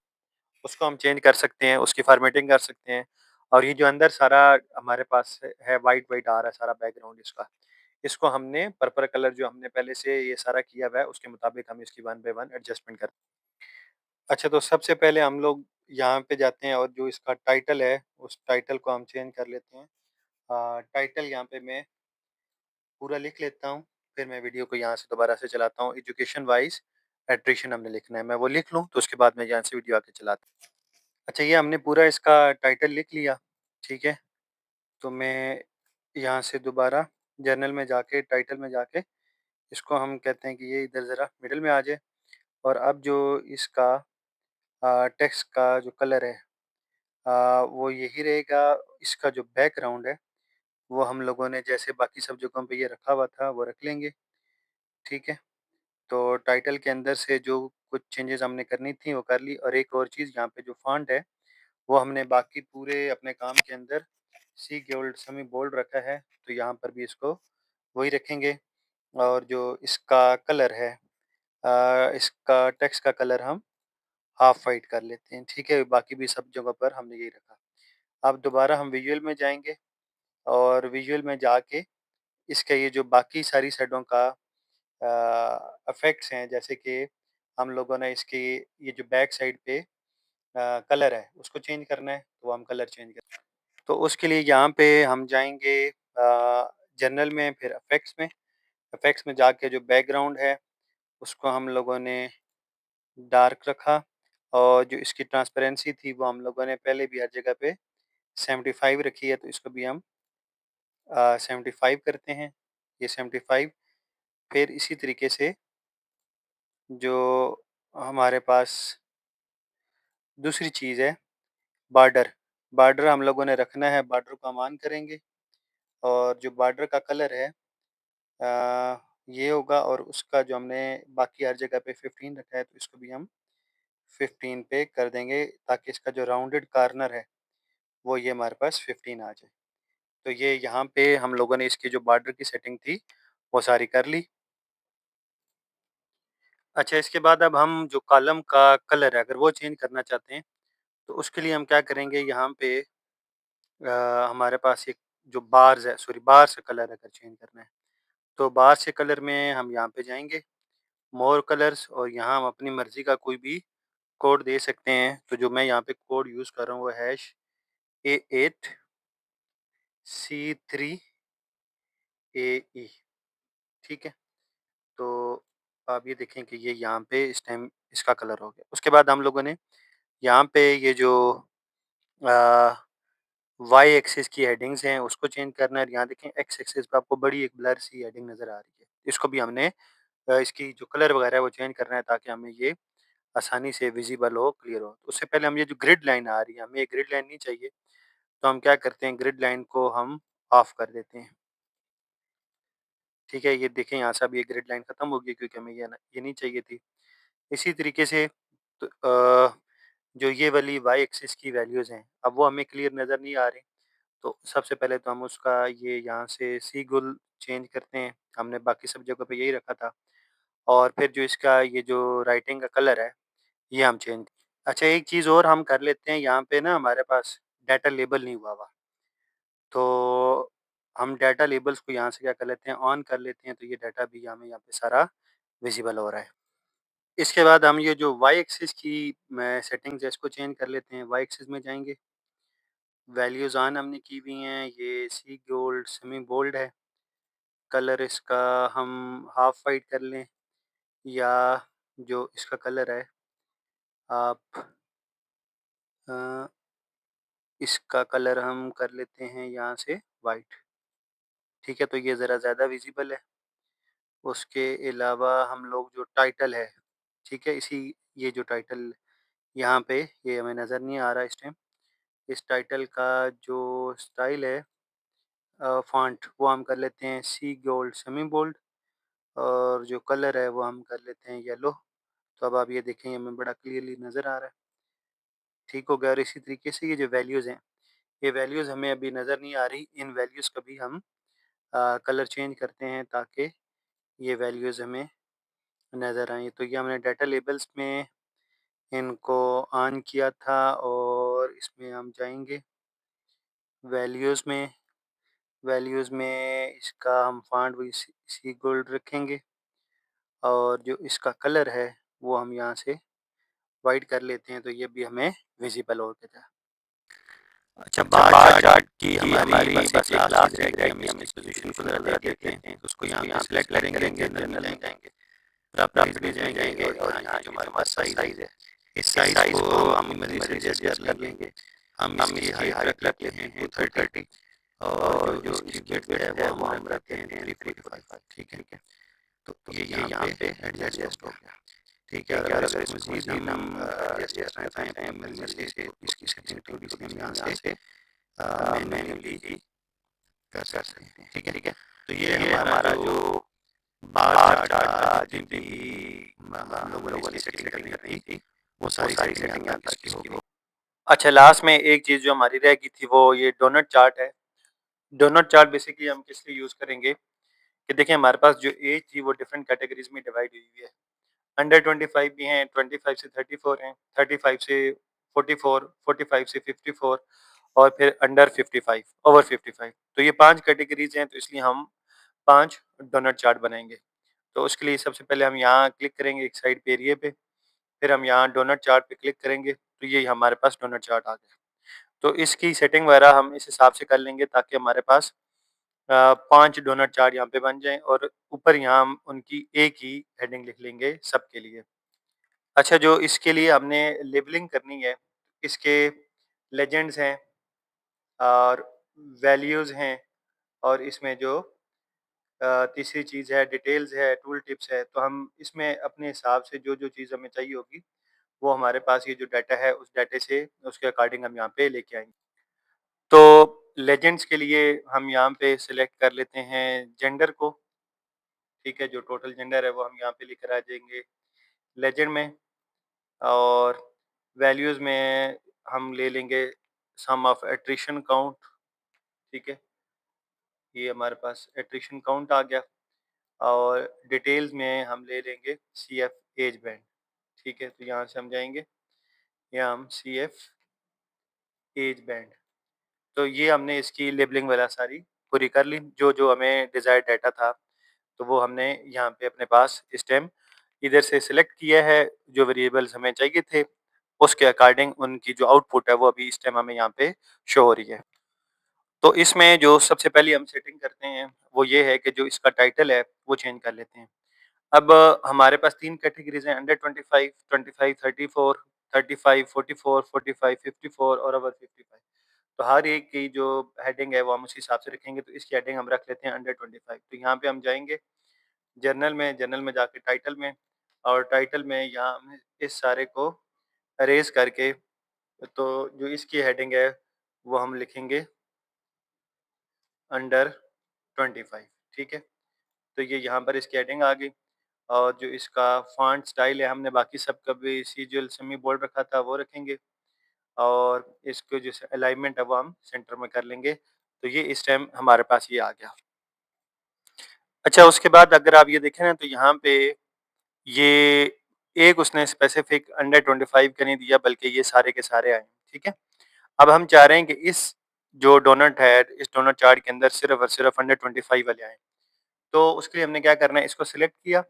उसको हम चेंज कर सकते हैं, उसकी फ़ॉर्मेटिंग कर सकते हैं और ये जो अंदर सारा हमारे पास है व्हाइट-व्हाइट आ रहा है सारा बैकग्राउंड इसका, इसको हमने पर्पल कलर जो हमने पहले से ये सारा किया हुआ है उसके मुताबिक हम इसकी वन बाय वन एडजस्टमेंट कर। अच्छा, तो सबसे पहले हम लोग यहाँ पे जाते हैं और जो इसका टाइटल है, उस टाइटल को हम चेंज कर लेते हैं। टाइटल यहाँ पे मैं पूरा लिख लेता हूँ, फिर मैं वीडियो को यहाँ से दोबारा से चलाता हूँ। एजुकेशन वाइज़ एट्रिशन हमने लिखना है, मैं वो लिख लूँ, तो उसके बाद मैं यहाँ से वीडियो आगे चलाता हूँ। अच्छा, ये हमने पूरा इसका टाइटल लिख लिया, ठीक है? तो मैं यहाँ से दोबारा जर्नल में जाके टाइटल में जाके इसको हम कहते हैं कि ये इधर ज़रा मिडल में आ जाए और अब जो इसका टेक्स्ट का जो कलर है वो यही रहेगा। इसका जो बैकग्राउंड है वो हम लोगों ने जैसे बाकी सब जगहों पे ये रखा हुआ था वो रख लेंगे, ठीक है? तो टाइटल के अंदर से जो कुछ चेंजेज़ हमने करनी थी वो कर ली और एक और चीज़ यहाँ पे जो फ़ॉन्ट है वो हमने बाकी पूरे अपने काम के अंदर सी गोल्ड सेमी बोल्ड रखा है, तो यहाँ पर भी इसको वही रखेंगे और जो इसका कलर है इसका टेक्स्ट का कलर हम हाफ वाइट कर लेते हैं, ठीक है? बाकी भी सब जगह पर हमने यही रखा। अब दोबारा हम विजुअल में जाएँगे और विजुअल में जाके इसका ये जो बाकी सारी साइडों का इफ़ेक्ट्स हैं, जैसे कि हम लोगों ने इसकी ये जो बैक साइड पे कलर है उसको चेंज करना है, तो वो हम कलर चेंज कर। तो उसके लिए यहाँ पे हम जाएँगे जनरल में, फिर इफ़ेक्ट्स में जाके जो बैकग्राउंड है उसको हम लोगों ने डार्क रखा और जो इसकी ट्रांसपेरेंसी थी वो हम लोगों ने पहले भी हर जगह पे 75 रखी है, तो इसको भी हम 75 करते हैं। ये 75 फिर इसी तरीके से जो हमारे पास दूसरी चीज़ है बॉर्डर, बॉर्डर हम लोगों ने रखना है, बॉर्डर को हम ऑन करेंगे और जो बॉर्डर का कलर है ये होगा और उसका जो हमने बाकी हर जगह पे 15 रखा है, तो इसको भी हम 15 पे कर देंगे ताकि इसका जो राउंडेड कॉर्नर है वो ये हमारे पास 15 आ जाए। तो ये यहाँ पे हम लोगों ने इसकी जो बॉर्डर की सेटिंग थी वो सारी कर ली। अच्छा, इसके बाद अब हम जो कॉलम का कलर है अगर वो चेंज करना चाहते हैं, तो उसके लिए हम क्या करेंगे, यहाँ पे हमारे पास एक जो बार्स है, सॉरी बार्स का कलर अगर चेंज करना है, तो बार्स के कलर में हम यहाँ पे जाएँगे, मोर कलर्स और यहाँ हम अपनी मर्ज़ी का कोई भी कोड दे सकते हैं। तो जो मैं यहाँ पे कोड यूज़ कर रहा हूँ वो हैश A8C3AE, ठीक है? तो आप ये देखें कि ये यहाँ पे इस टाइम इसका कलर हो गया। उसके बाद हम लोगों ने यहाँ पे ये जो अ, वाई एक्सिस की हेडिंग्स हैं उसको चेंज करना है। यहाँ देखें एक्स एक्सिस पे आपको बड़ी एक ब्लर सी हेडिंग नज़र आ रही है। इसको भी हमने इसकी जो कलर वगैरह है वो चेंज करना है ताकि हमें ये आसानी से विज़िबल हो, क्लियर हो। तो उससे पहले हम ये जो ग्रिड लाइन आ रही है, हमें ये ग्रिड लाइन नहीं चाहिए। तो हम क्या करते हैं, ग्रिड लाइन को हम ऑफ कर देते हैं। ठीक है, ये देखें यहाँ से अब ये ग्रिड लाइन खत्म हो गई क्योंकि हमें ये नहीं चाहिए थी। इसी तरीके से तो जो ये वाली वाई एक्सिस की वैल्यूज़ हैं, अब वो हमें क्लियर नज़र नहीं आ रही। तो सबसे पहले तो हम उसका ये यहाँ से सी गुल चेंज करते हैं, हमने बाकी सब जगह पे यही रखा था। और फिर जो इसका ये जो राइटिंग का कलर है, ये हम चेंज। अच्छा, एक चीज़ और हम कर लेते हैं, यहाँ पे ना हमारे पास डाटा लेबल नहीं हुआ हुआ, तो हम डाटा लेबल्स को यहाँ से क्या कर लेते हैं, ऑन कर लेते हैं, तो ये डाटा भी हमें यहाँ पे सारा विज़िबल हो रहा है। इसके बाद हम ये जो वाई एक्सिस की मैं सेटिंग्स है, इसको चेंज कर लेते हैं। वाई एक्सिस में जाएँगे, वैल्यूज़ ऑन हमने की हुई हैं, ये सी गोल्ड सेमी बोल्ड है, कलर इसका हम हाफ वाइट कर लें, या जो इसका कलर है आप अ, इसका कलर हम कर लेते हैं यहाँ से वाइट। ठीक है, तो ये ज़रा ज़्यादा विज़िबल है। उसके अलावा हम लोग जो टाइटल है, ठीक है, ये जो टाइटल यहाँ पे ये हमें नज़र नहीं आ रहा इस टाइम। इस टाइटल का जो स्टाइल है, फ़ॉन्ट, वो हम कर लेते हैं सी गोल्ड सेमी बोल्ड, और जो कलर है वो हम कर लेते हैं येलो। तो अब आप ये देखें, ये हमें बड़ा क्लियरली नज़र आ रहा है। ठीक हो गया, और इसी तरीके से ये जो वैल्यूज़ हैं, ये वैल्यूज़ हमें अभी नज़र नहीं आ रही। इन वैल्यूज़ का भी हम कलर चेंज करते हैं ताकि ये वैल्यूज़ हमें नज़र आएँ। तो ये हमने डाटा लेबल्स में इनको ऑन किया था, और इसमें हम जाएँगे वैल्यूज़ में। वैल्यूज़ में इसका हम फ़ॉन्ट भी सी गोल्ड रखेंगे, और जो इसका कलर है वो हम यहाँ से वाइट कर लेते हैं, तो ये भी हमें विज़िबल हो गया। अच्छा, बार चार्ट की हमारी बस एक लास्ट चीज़ रह गई, हम इसकी पोज़ीशन को ज़रा देख लेते हैं। तो उसको यहाँ पे सेलेक्ट करेंगे, जनरल में जाएँगे, प्रॉपर्टीज़ में जाएँगे, और यहाँ जो हमारे पास साइज़ है, इस साइज़ को हम अपनी मर्ज़ी से एडजस्ट कर लेंगे। हम इसकी हाइट रख लेते हैं 230, और जो इसकी विड्थ है वो हम रखते हैं 345। ठीक है, तो ये यहाँ पे एडजस्ट हो गया। ठीक है, और अगर इसको मज़ीद हम एडजस्ट करना चाहें अपनी मर्ज़ी से, तो इसकी सेटिंग थोड़ी-सी हम यहाँ से मैन्युअली ही कर सकते हैं। ठीक है, तो ये हमारा जो बार चार्ट का जितनी भी हम लोगों ने इसकी सेटिंग करनी थी, वो सारी सेटिंग यहाँ तक इसकी हो गई। अच्छा, लास्ट में एक चीज़ जो हमारी रह गई थी, वो ये डोनट चार्ट है। डोनट चार्ट बेसिकली हम किस लिए यूज़ करेंगे कि देखिए, हमारे पास जो एज थी वो डिफरेंट कैटेगरीज़ में डिवाइड हुई हुई है। अंडर 25 भी हैं, 25 से 34 हैं, 35 से 44, 45 से 54, और फिर अंडर 55, ओवर 55। तो ये 5 कैटेगरीज़ हैं, तो इसलिए हम 5 डोनट चार्ट बनाएँगे। तो उसके लिए सबसे पहले हम यहाँ क्लिक करेंगे एक साइड पे एरिया पे, फिर हम यहाँ डोनट चार्ट पे क्लिक करेंगे, तो ये हमारे पास डोनट चार्ट आ गया। तो इसकी सेटिंग वगैरह हम इस हिसाब से कर लेंगे ताकि हमारे पास 5 डोनट चार्ट यहाँ पे बन जाएँ, और ऊपर यहाँ हम उनकी एक ही हेडिंग लिख लेंगे सबके लिए। अच्छा, जो इसके लिए हमने लेबलिंग करनी है, इसके लेजेंड्स हैं, और वैल्यूज़ हैं, और इसमें जो तीसरी चीज़ है डिटेल्स है, टूल टिप्स है, तो हम इसमें अपने हिसाब से जो-जो चीज़ हमें चाहिए होगी, वो हमारे पास ये जो डाटा है, उस डाटे से उसके अकॉर्डिंग हम यहाँ पे लेके आएँगे। तो लेजेंड्स के लिए हम यहाँ पे सिलेक्ट कर लेते हैं जेंडर को। ठीक है, जो टोटल जेंडर है वो हम यहाँ पे लेकर आ जाएँगे लेजेंड में, और वैल्यूज़ में हम ले लेंगे सम ऑफ एट्रिशन काउंट। ठीक है, ये हमारे पास एट्रिशन काउंट आ गया, और डिटेल्स में हम ले लेंगे सीएफ एज बैंड। ठीक है, तो यहाँ से हम जाएँगे, यहाँ हम सीएफ एज बैंड, तो ये हमने इसकी लेबलिंग वगैरह सारी पूरी कर ली। जो-जो हमें डिज़ायर्ड डाटा था, तो वो हमने यहाँ पे अपने पास इस टाइम इधर से सिलेक्ट किया है, जो वेरिएबल्स हमें चाहिए थे, उसके अकॉर्डिंग उनकी जो आउटपुट है वो अभी इस टाइम हमें यहाँ पे शो हो रही है। तो इसमें जो सबसे पहले हम सेटिंग करते हैं, वो ये है कि जो इसका टाइटल है, वो चेंज कर लेते हैं। अब हमारे पास 3 कैटेगरीज़ हैं, अंडर 25, 25, 34, 35, 44, 45, 54 और ओवर 55। तो हर एक की जो हेडिंग है वो हम उसी हिसाब से रखेंगे, तो इसकी हेडिंग हम रख लेते हैं अंडर 25। तो यहाँ पे हम जाएँगे जर्नल में जाके टाइटल में, और टाइटल में यहाँ हम इस सारे को अरेज़ करके, तो जो इसकी हेडिंग है वो हम लिखेंगे अंडर 25, ठीक है? तो ये यहाँ पर इसकी हेडिंग आ गई और जो इसका फ़ॉन्ट स्टाइल है हमने बाकी सब का भी सीरियल सेमी बोल्ड रखा था वो रखेंगे और इसको जो अलाइनमेंट है वो हम सेंटर में कर लेंगे। तो ये इस टाइम हमारे पास ये आ गया। अच्छा उसके बाद अगर आप ये देखें ना तो यहाँ पे ये एक उसने स्पेसिफिक अंडर 25 का नहीं दिया बल्कि ये सारे के सारे आए, ठीक है? अब हम चाह रहे हैं कि इस जो डोनट है, इस डोनट चार्ट के अंदर सिर्फ़ और सिर्फ़ अंडर 25 वाले आएँ। तो उसके लिए हमने क्या करना है, इसको सिलेक्ट किया।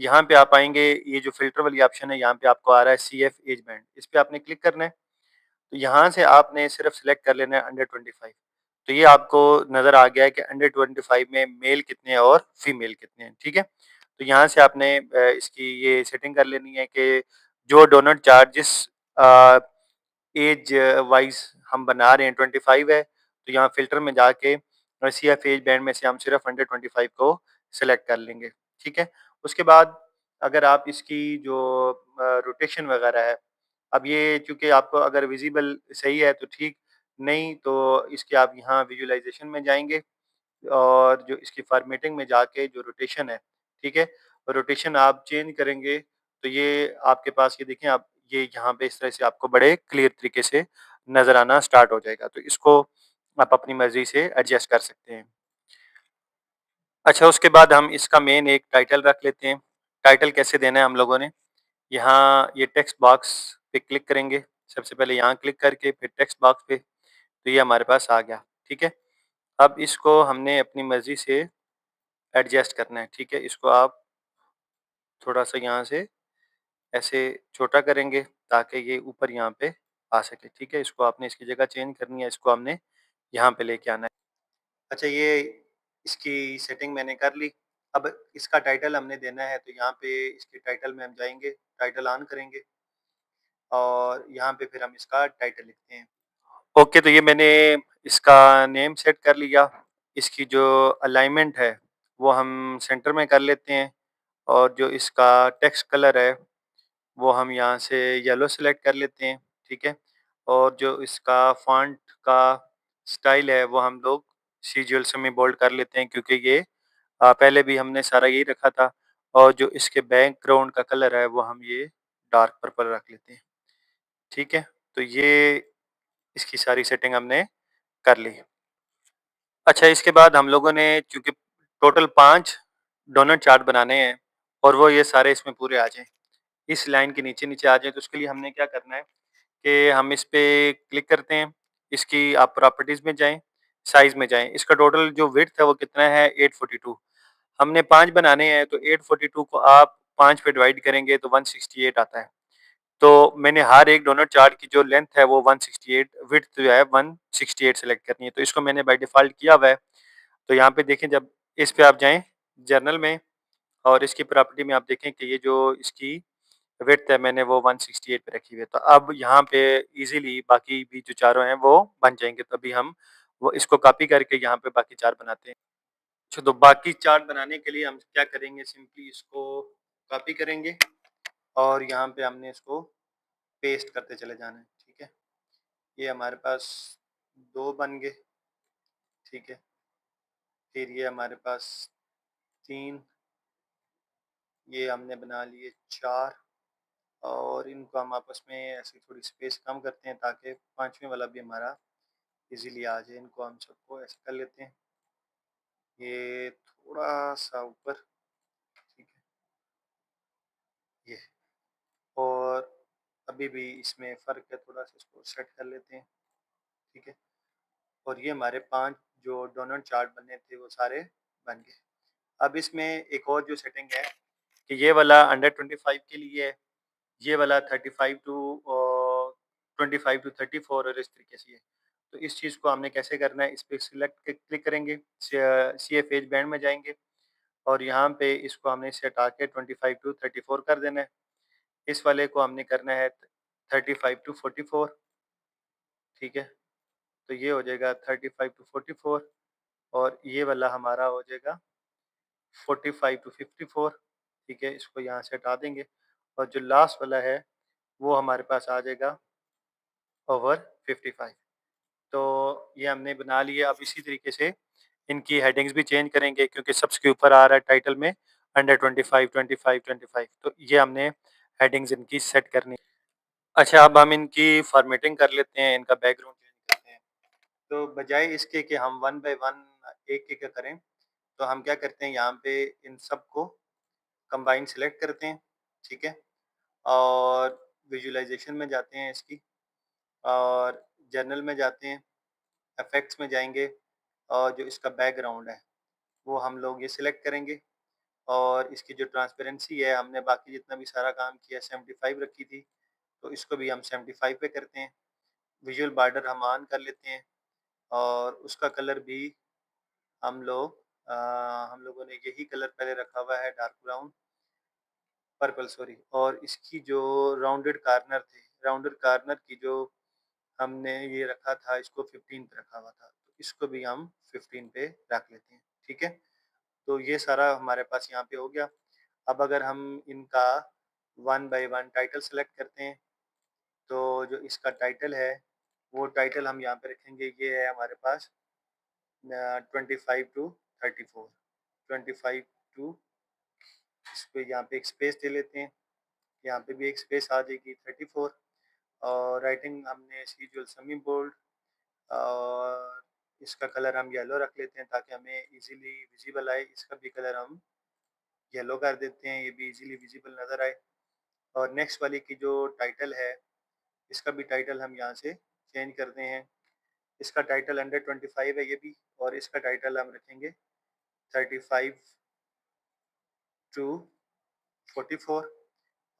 यहाँ पे आप आएँगे, ये जो फ़िल्टर वाली ऑप्शन है, यहाँ पे आपको आ रहा है सीएफ एज बैंड, इस पे आपने क्लिक करना है। तो यहाँ से आपने सिर्फ़ सिलेक्ट कर लेना है अंडर 25। तो ये आपको नज़र आ गया है कि अंडर 25 में मेल कितने हैं और फीमेल कितने हैं, ठीक है? तो यहाँ से आपने इसकी ये सेटिंग कर लेनी है कि जो डोनट चार्ट जिस अ, एज वाइज़ हम बना रहे हैं 25 है, तो यहाँ फ़िल्टर में जाके सीएफ एज बैंड में से हम सिर्फ़ अंडर 25 को सेलेक्ट कर लेंगे, ठीक है? उसके बाद अगर आप इसकी जो रोटेशन वगैरह है, अब ये चूँकि आपको अगर विज़िबल सही है तो ठीक, नहीं तो इसके आप यहाँ विजुअलाइज़ेशन में जाएँगे और जो इसकी फ़ॉर्मेटिंग में जाके जो रोटेशन है, ठीक है? रोटेशन आप चेंज करेंगे तो ये आपके पास ये देखें आप ये यहाँ पे इस तरह से आपको बड़े क्लियर तरीके से नज़र आना स्टार्ट हो जाएगा। तो इसको आप अपनी मर्ज़ी से एडजस्ट कर सकते हैं। अच्छा उसके बाद हम इसका मेन एक टाइटल रख लेते हैं। टाइटल कैसे देना है हम लोगों ने, यहाँ ये टेक्स्ट बॉक्स पे क्लिक करेंगे। सबसे पहले यहाँ क्लिक करके फिर टेक्स्ट बॉक्स पे, तो ये हमारे पास आ गया, ठीक है? अब इसको हमने अपनी मर्ज़ी से एडजस्ट करना है, ठीक है? इसको आप थोड़ा-सा यहाँ से ऐसे छोटा करेंगे ताकि ये ऊपर यहाँ पे आ सके, ठीक है? इसको आपने इसकी जगह चेंज करनी है, इसको हमने यहाँ पे लेके आना है। अच्छा ये इसकी सेटिंग मैंने कर ली। अब इसका टाइटल हमने देना है, तो यहाँ पे इसके टाइटल में हम जाएँगे, टाइटल ऑन करेंगे और यहाँ पे फिर हम इसका टाइटल लिखते हैं। ओके, तो ये मैंने इसका नेम सेट कर लिया। इसकी जो अलाइनमेंट है, वो हम सेंटर में कर लेते हैं और जो इसका टेक्स्ट कलर है, वो हम यहाँ से येलो सेलेक्ट कर लेते हैं, ठीक है? और जो इसका फ़ॉन्ट का स्टाइल है, वो हम लोग सीरियल सेमी बोल्ड कर लेते हैं क्योंकि ये पहले भी हमने सारा यही रखा था और जो इसके बैकग्राउंड का कलर है, वो हम ये डार्क पर्पल रख लेते हैं, ठीक है? तो ये इसकी सारी सेटिंग हमने कर ली। अच्छा इसके बाद हम लोगों ने चूँकि टोटल 5 डोनट चार्ट बनाने हैं और वो ये सारे इसमें पूरे आ जाएँ, इस लाइन के नीचे-नीचे आ जाएँ, तो उसके लिए हमने क्या करना है कि हम इस पे क्लिक करते हैं, इसकी आप प्रॉपर्टीज़ में जाएँ, साइज़ में जाएँ, इसका टोटल जो विड्थ है वो कितना है 842। हमने 5 बनाने हैं तो 842 को आप 5 पे डिवाइड करेंगे तो 168 आता है। तो मैंने हर एक डोनट चार्ट की जो लेंथ है वो 168 विड्थ जो है 168 सेलेक्ट करनी है, तो इसको मैंने बाय डिफ़ॉल्ट किया हुआ है। तो यहाँ पे देखें जब इस पे आप जाएँ जर्नल में और इसकी प्रॉपर्टी में आप देखें कि ये जो इसकी विड्थ है मैंने वो 168 पे रखी हुई है। तो अब यहाँ पे इज़िली बाकी भी जो चारों हैं वो बन जाएँगे। तभी हम वो इसको कॉपी करके यहाँ पे बाकी 4 बनाते हैं। अच्छा तो बाकी 4 बनाने के लिए हम क्या करेंगे सिंपली इसको कॉपी करेंगे और यहाँ पे हमने इसको पेस्ट करते चले जाना है, ठीक है? ये हमारे पास 2 बन गए, ठीक है? फिर ये हमारे पास 3, ये हमने बना लिए 4 और इनको हम आपस में ऐसे थोड़ी स्पेस कम करते हैं ताकि 5वें वाला भी हमारा इज़िली आ जाए। इनको हम सबको ऐसे कर लेते हैं। ये थोड़ा-सा ऊपर, ठीक है? ये और अभी भी इसमें फ़र्क है थोड़ा-सा इसको सेट कर लेते हैं, ठीक है? और ये हमारे 5 जो डोनट चार्ट बने थे वो सारे बन गए। अब इसमें एक और जो सेटिंग है कि ये वाला अंडर 25 के लिए है, ये वाला 35 टू 25 टू 34 और इस तरीके से है। तो इस चीज़ को हमने कैसे करना है, इस पे सिलेक्ट क्लिक करेंगे, सीएफएच बैंड में जाएँगे और यहाँ पे इसको हमने इसे हटा के 25 टू 34 कर देना है। इस वाले को हमने करना है 35 टू 44, ठीक है? तो ये हो जाएगा 35 टू 44 और ये वाला हमारा हो जाएगा 45 टू 54, ठीक है? इसको यहाँ से हटा देंगे और जो लास्ट वाला है, वो हमारे पास आ जाएगा ओवर 55। तो ये हमने बना लिया। अब इसी तरीके से इनकी हेडिंग्स भी चेंज करेंगे क्योंकि सबसे ऊपर आ रहा है टाइटल में अंडर 25, 25, 25, तो ये हमने हेडिंग्स इनकी सेट करनी। अच्छा, अब हम इनकी फॉर्मेटिंग कर लेते हैं, इनका बैकग्राउंड चेंज करते हैं। तो बजाय इसके कि हम वन बाय वन एक-एक करें, तो हम क्या करते हैं, यहाँ पे इन सबको कंबाइन सेलेक्ट करते हैं, ठीक है? और विजुअलाइज़ेशन में जाते हैं इसकी, और जनरल में जाते हैं, इफ़ेक्ट्स में जाएँगे, और जो इसका बैकग्राउंड है, वो हम लोग ये सिलेक्ट करेंगे। और इसकी जो ट्रांसपेरेंसी है, हमने बाकी जितना भी सारा काम किया 75 रखी थी, तो इसको भी हम 75 पे करते हैं। विजुअल बॉर्डर हम ऑन कर लेते हैं, और उसका कलर भी हम लोग हम लोगों ने यही कलर पहले रखा हुआ है, डार्क ब्राउन, पर्पल सॉरी। और इसकी जो राउंडेड कॉर्नर थे, राउंडेड कॉर्नर की जो हमने ये रखा था, इसको 15 पे रखा हुआ था, तो इसको भी हम 15 पे रख लेते हैं, ठीक है? तो ये सारा हमारे पास यहाँ पे हो गया। अब अगर हम इनका one by one title select करते हैं, तो जो इसका टाइटल है, वो टाइटल हम यहाँ पे रखेंगे, ये है हमारे पास 25 टू 34, 25 टू, इस पे यहाँ पे एक स्पेस दे लेते हैं, यहाँ पे भी एक स्पेस आ जाएगी 34। और राइटिंग हमने एज़ यूजुअल सेमी बोल्ड, और इसका कलर हम येलो रख लेते हैं ताकि हमें इजीली विजिबल आए। इसका भी कलर हम येलो कर देते हैं, ये भी इजीली विजिबल नज़र आए। और नेक्स्ट वाली की जो टाइटल है, इसका भी टाइटल हम यहाँ से चेंज करते हैं। इसका टाइटल अंडर 25 है ये भी, और इसका टाइटल हम रखेंगे 35 टू 44।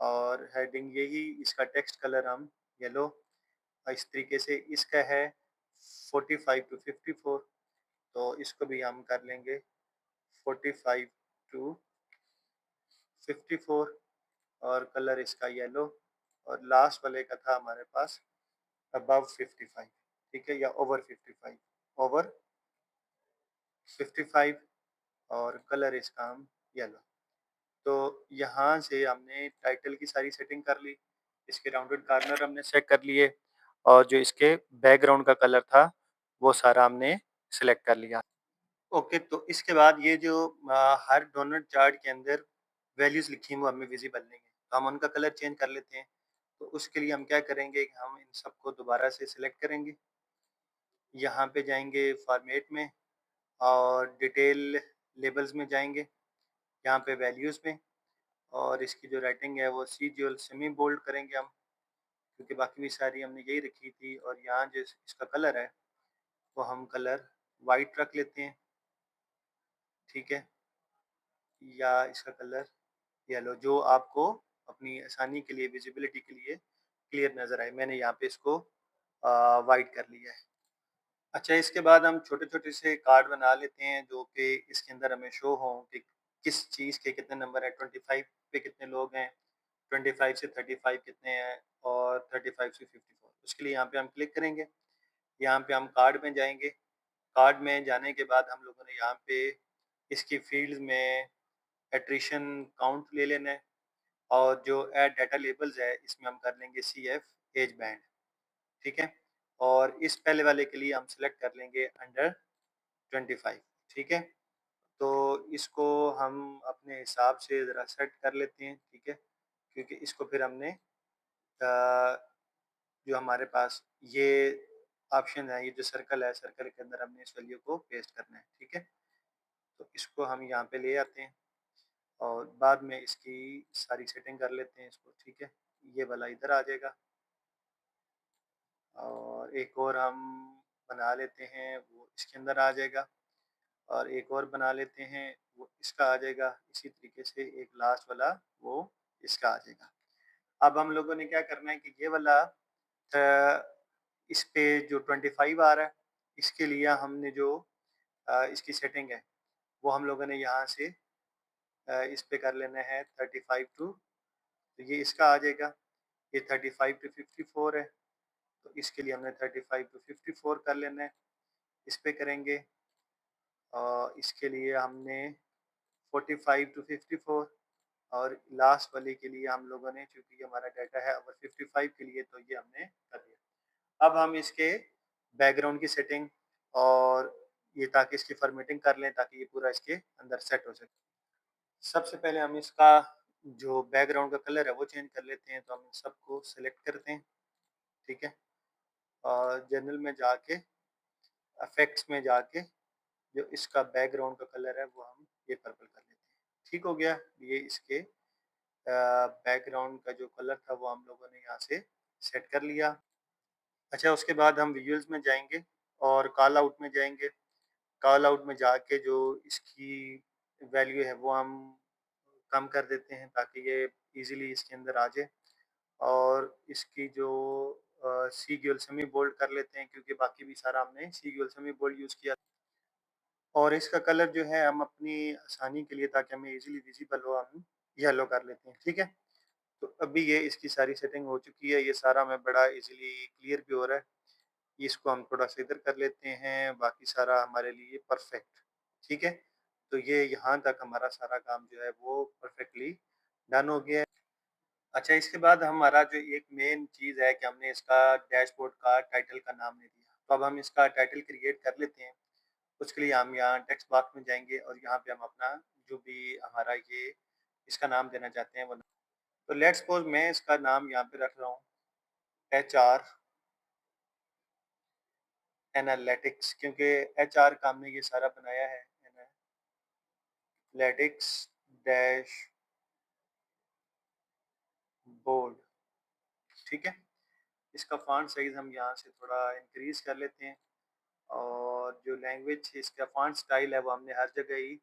और हेडिंग यही, इसका टेक्स्ट कलर हम येलो, इस तरीके से इसका है 45 टू 54, तो इसको भी हम कर लेंगे 45 टू 54, और कलर इसका येलो। और लास्ट वाले का था हमारे पास अबव 55, ठीक है, या ओवर 55, ओवर 55, और कलर इसका हम येलो। तो यहाँ से हमने टाइटल की सारी सेटिंग कर ली, इसके राउंडेड कॉर्नर हमने सेट कर लिए, और जो इसके बैकग्राउंड का कलर था, वो सारा हमने सेलेक्ट कर लिया। ओके, तो इसके बाद ये जो हर डोनट चार्ट के अंदर वैल्यूज़ लिखी हैं, वो हमें विज़िबल नहीं है, तो हम उनका कलर चेंज कर लेते हैं। तो उसके लिए हम क्या करेंगे कि हम इन सबको दोबारा से सिलेक्ट करेंगे, यहाँ पे जाएँगे फॉर्मेट में, और डिटेल लेबल्स में जाएँगे, यहाँ पे वैल्यूज़ में, और इसकी जो राइटिंग है वो सीजुअल सेमी बोल्ड करेंगे हम, क्योंकि बाकी भी सारी हमने यही रखी थी। और यहाँ जो इसका कलर है, वो हम कलर वाइट रख लेते हैं, ठीक है, या इसका कलर येलो, जो आपको अपनी आसानी के लिए, विजिबिलिटी के लिए क्लियर नज़र आए। मैंने यहाँ पे इसको वाइट कर लिया है। अच्छा, इसके बाद हम छोटे-छोटे से कार्ड बना लेते हैं, जो कि इसके अंदर हमें शो हों कि किस चीज़ के कितने नंबर हैं, 25 पे कितने लोग हैं, 25 से 35 कितने हैं, और 35 से 54। उसके लिए यहाँ पे हम क्लिक करेंगे, यहाँ पे हम कार्ड में जाएँगे। कार्ड में जाने के बाद हम लोगों ने यहाँ पे इसकी फ़ील्ड्स में एट्रिशन काउंट ले लेना है, और जो ऐड डाटा लेबल्स है, इसमें हम कर लेंगे सीएफ एज बैंड, ठीक है? और इस पहले वाले के लिए हम सेलेक्ट कर लेंगे अंडर 25, ठीक है? तो इसको हम अपने हिसाब से ज़रा सेट कर लेते हैं, ठीक है? क्योंकि इसको फिर हमने जो हमारे पास ये ऑप्शन है, ये जो सर्कल है, सर्कल के अंदर हमने इस वैल्यू को पेस्ट करना है, ठीक है? तो इसको हम यहाँ पे ले आते हैं, और बाद में इसकी सारी सेटिंग कर लेते हैं इसको, ठीक है? ये वाला इधर आ जाएगा, और एक और हम बना लेते हैं, वो इसके अंदर आ जाएगा, और एक और बना लेते हैं, वो इसका आ जाएगा। इसी तरीके से एक लास्ट वाला वो इसका आ जाएगा। अब हम लोगों ने क्या करना है कि ये वाला इस पे जो 25 आ रहा है, इसके लिए हमने जो इसकी सेटिंग है, वो हम लोगों ने यहाँ से इस पे कर लेना है 35 टू, तो ये इसका आ जाएगा। ये 35 टू 54 है, तो इसके लिए हमने 35 टू 54 कर लेना है, इस पे करेंगे। इसके लिए हमने 45 टू 54, और लास्ट वाले के लिए हम लोगों ने, चूँकि ये हमारा डाटा है ओवर 55 के लिए, तो ये हमने कर दिया। अब हम इसके बैकग्राउंड की सेटिंग और ये ताकि इसकी फॉर्मेटिंग कर लें ताकि ये पूरा इसके अंदर सेट हो सके। सबसे पहले हम इसका जो बैकग्राउंड का कलर है वो चेंज कर लेते हैं, तो हम इन सबको सेलेक्ट करते हैं, ठीक है? और जनरल में जाके इफेक्ट्स में जाके जो इसका बैकग्राउंड का कलर है वो हम ये पर्पल कर लेते हैं। ठीक हो गया? ये इसके बैकग्राउंड का जो कलर था वो हम लोगों ने यहाँ से सेट कर लिया। अच्छा, उसके बाद हम विजुअल्स में जाएँगे और कॉल आउट में जाएँगे। कॉल आउट में जाके जो इसकी वैल्यू है वो हम कम कर देते हैं ताकि ये ईज़िली इसके अंदर आ जाए, और इसकी जो सीक्वल सेमी बोल्ड कर लेते हैं क्योंकि बाकी भी सारा हमने सीक्वल सेमी बोल्ड यूज़ किया। और इसका कलर जो है हम अपनी आसानी के लिए ताकि हमें ईज़िली विज़िबल हो, हम येलो कर लेते हैं, ठीक है? तो अभी ये इसकी सारी सेटिंग हो चुकी है, ये सारा हमें बड़ा ईज़िली क्लियर भी हो रहा है। इसको हम थोड़ा-सा इधर कर लेते हैं, बाकी सारा हमारे लिए परफेक्ट, ठीक है? तो ये यहाँ तक हमारा सारा काम जो है वो परफेक्टली डन हो गया है। अच्छा, इसके बाद हमारा जो एक मेन चीज़ है कि हमने इसका डैशबोर्ड का टाइटल का नाम नहीं दिया। तो अब हम इसका टाइटल क्रिएट कर लेते हैं। उसके लिए हम यहाँ टेक्स्ट बॉक्स में जाएँगे और यहाँ पे हम अपना जो भी हमारा ये इसका नाम देना चाहते हैं वो, तो लेट्स सपोज़ मैं इसका नाम यहाँ पे रख रहा हूँ एचआर एनालिटिक्स, क्योंकि एचआर का हमने ये सारा बनाया है एनालिटिक्स डैशबोर्ड, ठीक है? इसका फॉन्ट साइज़ हम यहाँ से थोड़ा इंक्रीज़ कर लेते हैं, और जो लैंग्वेज इसका फॉन्ट स्टाइल है वो हमने हर जगह ही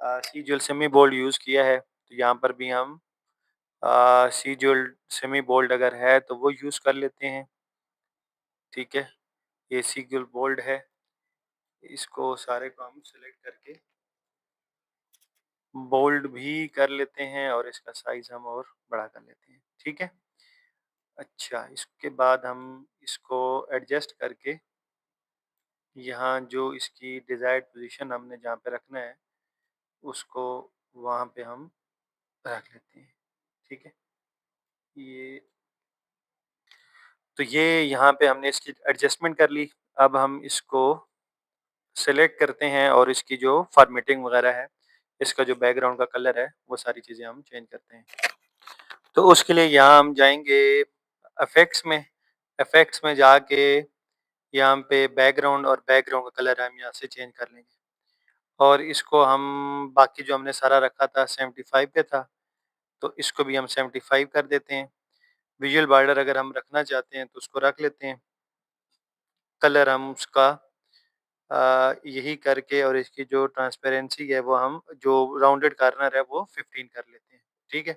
सीजुअल सेमी बोल्ड यूज़ किया है। तो यहाँ पर भी हम सीजुअल सेमी बोल्ड अगर है तो वो यूज़ कर लेते हैं, ठीक है? ये सीजुअल बोल्ड है, इसको सारे को हम सेलेक्ट करके बोल्ड भी कर लेते हैं और इसका साइज़ हम और बड़ा कर लेते हैं, ठीक है? अच्छा, इसके बाद हम इसको एडजस्ट करके यहाँ जो इसकी डिज़ायर्ड पोज़ीशन हमने जहाँ पे रखना है, उसको वहाँ पे हम रख लेते हैं, ठीक है? ये तो ये यहाँ पे हमने इसकी एडजस्टमेंट कर ली। अब हम इसको सेलेक्ट करते हैं और इसकी जो फ़ॉर्मेटिंग वग़ैरह है, इसका जो बैकग्राउंड का कलर है, वो सारी चीज़ें हम चेंज करते हैं। तो उसके लिए यहाँ हम जाएँगे इफ़ेक्ट्स में जाके यहाँ पे बैकग्राउंड और बैकग्राउंड का कलर हम यहाँ से चेंज कर लेंगे। और इसको हम बाकी जो हमने सारा रखा था 75 पे था, तो इसको भी हम 75 कर देते हैं। विजुअल बॉर्डर अगर हम रखना चाहते हैं तो उसको रख लेते हैं। कलर हम उसका यही करके और इसकी जो ट्रांसपेरेंसी है वो हम जो राउंडेड कॉर्नर है वो 15 कर लेते हैं, ठीक है?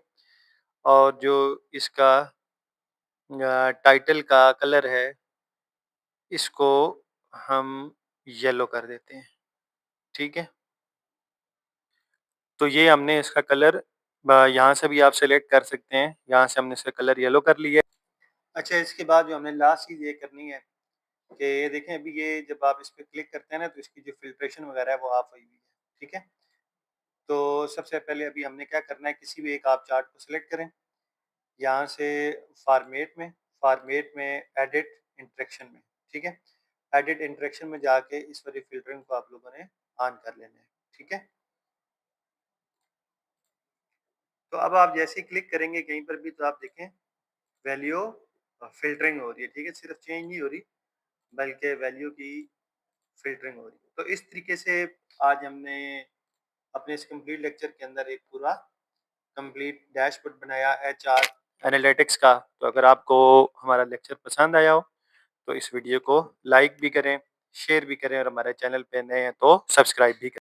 और जो इसका टाइटल का कलर है, इसको हम येलो कर देते हैं, ठीक है? तो ये हमने इसका कलर यहाँ से भी आप सेलेक्ट कर सकते हैं, यहाँ से हमने इसका कलर येलो कर लिया है। अच्छा, इसके बाद जो हमने लास्ट चीज़ ये करनी है कि ये देखें, अभी ये जब आप इस पे क्लिक करते हैं ना तो इसकी जो फ़िल्ट्रेशन वगैरह है वो ऑफ हुई हुई है, ठीक है? तो सबसे पहले अभी हमने क्या करना है, किसी भी एक आप चार्ट को सिलेक्ट करें, यहाँ से फ़ॉर्मेट में एडिट इंटरेक्शन में, ठीक है? एडिट इंटरेक्शन में जाके इस वाली फ़िल्टरिंग को आप लोगों ने ऑन कर लेना है, ठीक है? तो अब आप जैसे ही क्लिक करेंगे कहीं पर भी तो आप देखें वैल्यू फ़िल्टरिंग हो रही है, ठीक है? सिर्फ़ चेंज नहीं हो रही, बल्कि वैल्यू की फ़िल्टरिंग हो रही है। तो इस तरीके से आज हमने अपने इस कंप्लीट लेक्चर के अंदर एक पूरा कंप्लीट डैशबोर्ड बनाया एचआर एनालिटिक्स का। तो अगर आपको हमारा लेक्चर पसंद आया हो तो इस वीडियो को लाइक भी करें, शेयर भी करें और हमारे चैनल पे नए हैं तो सब्सक्राइब भी करें।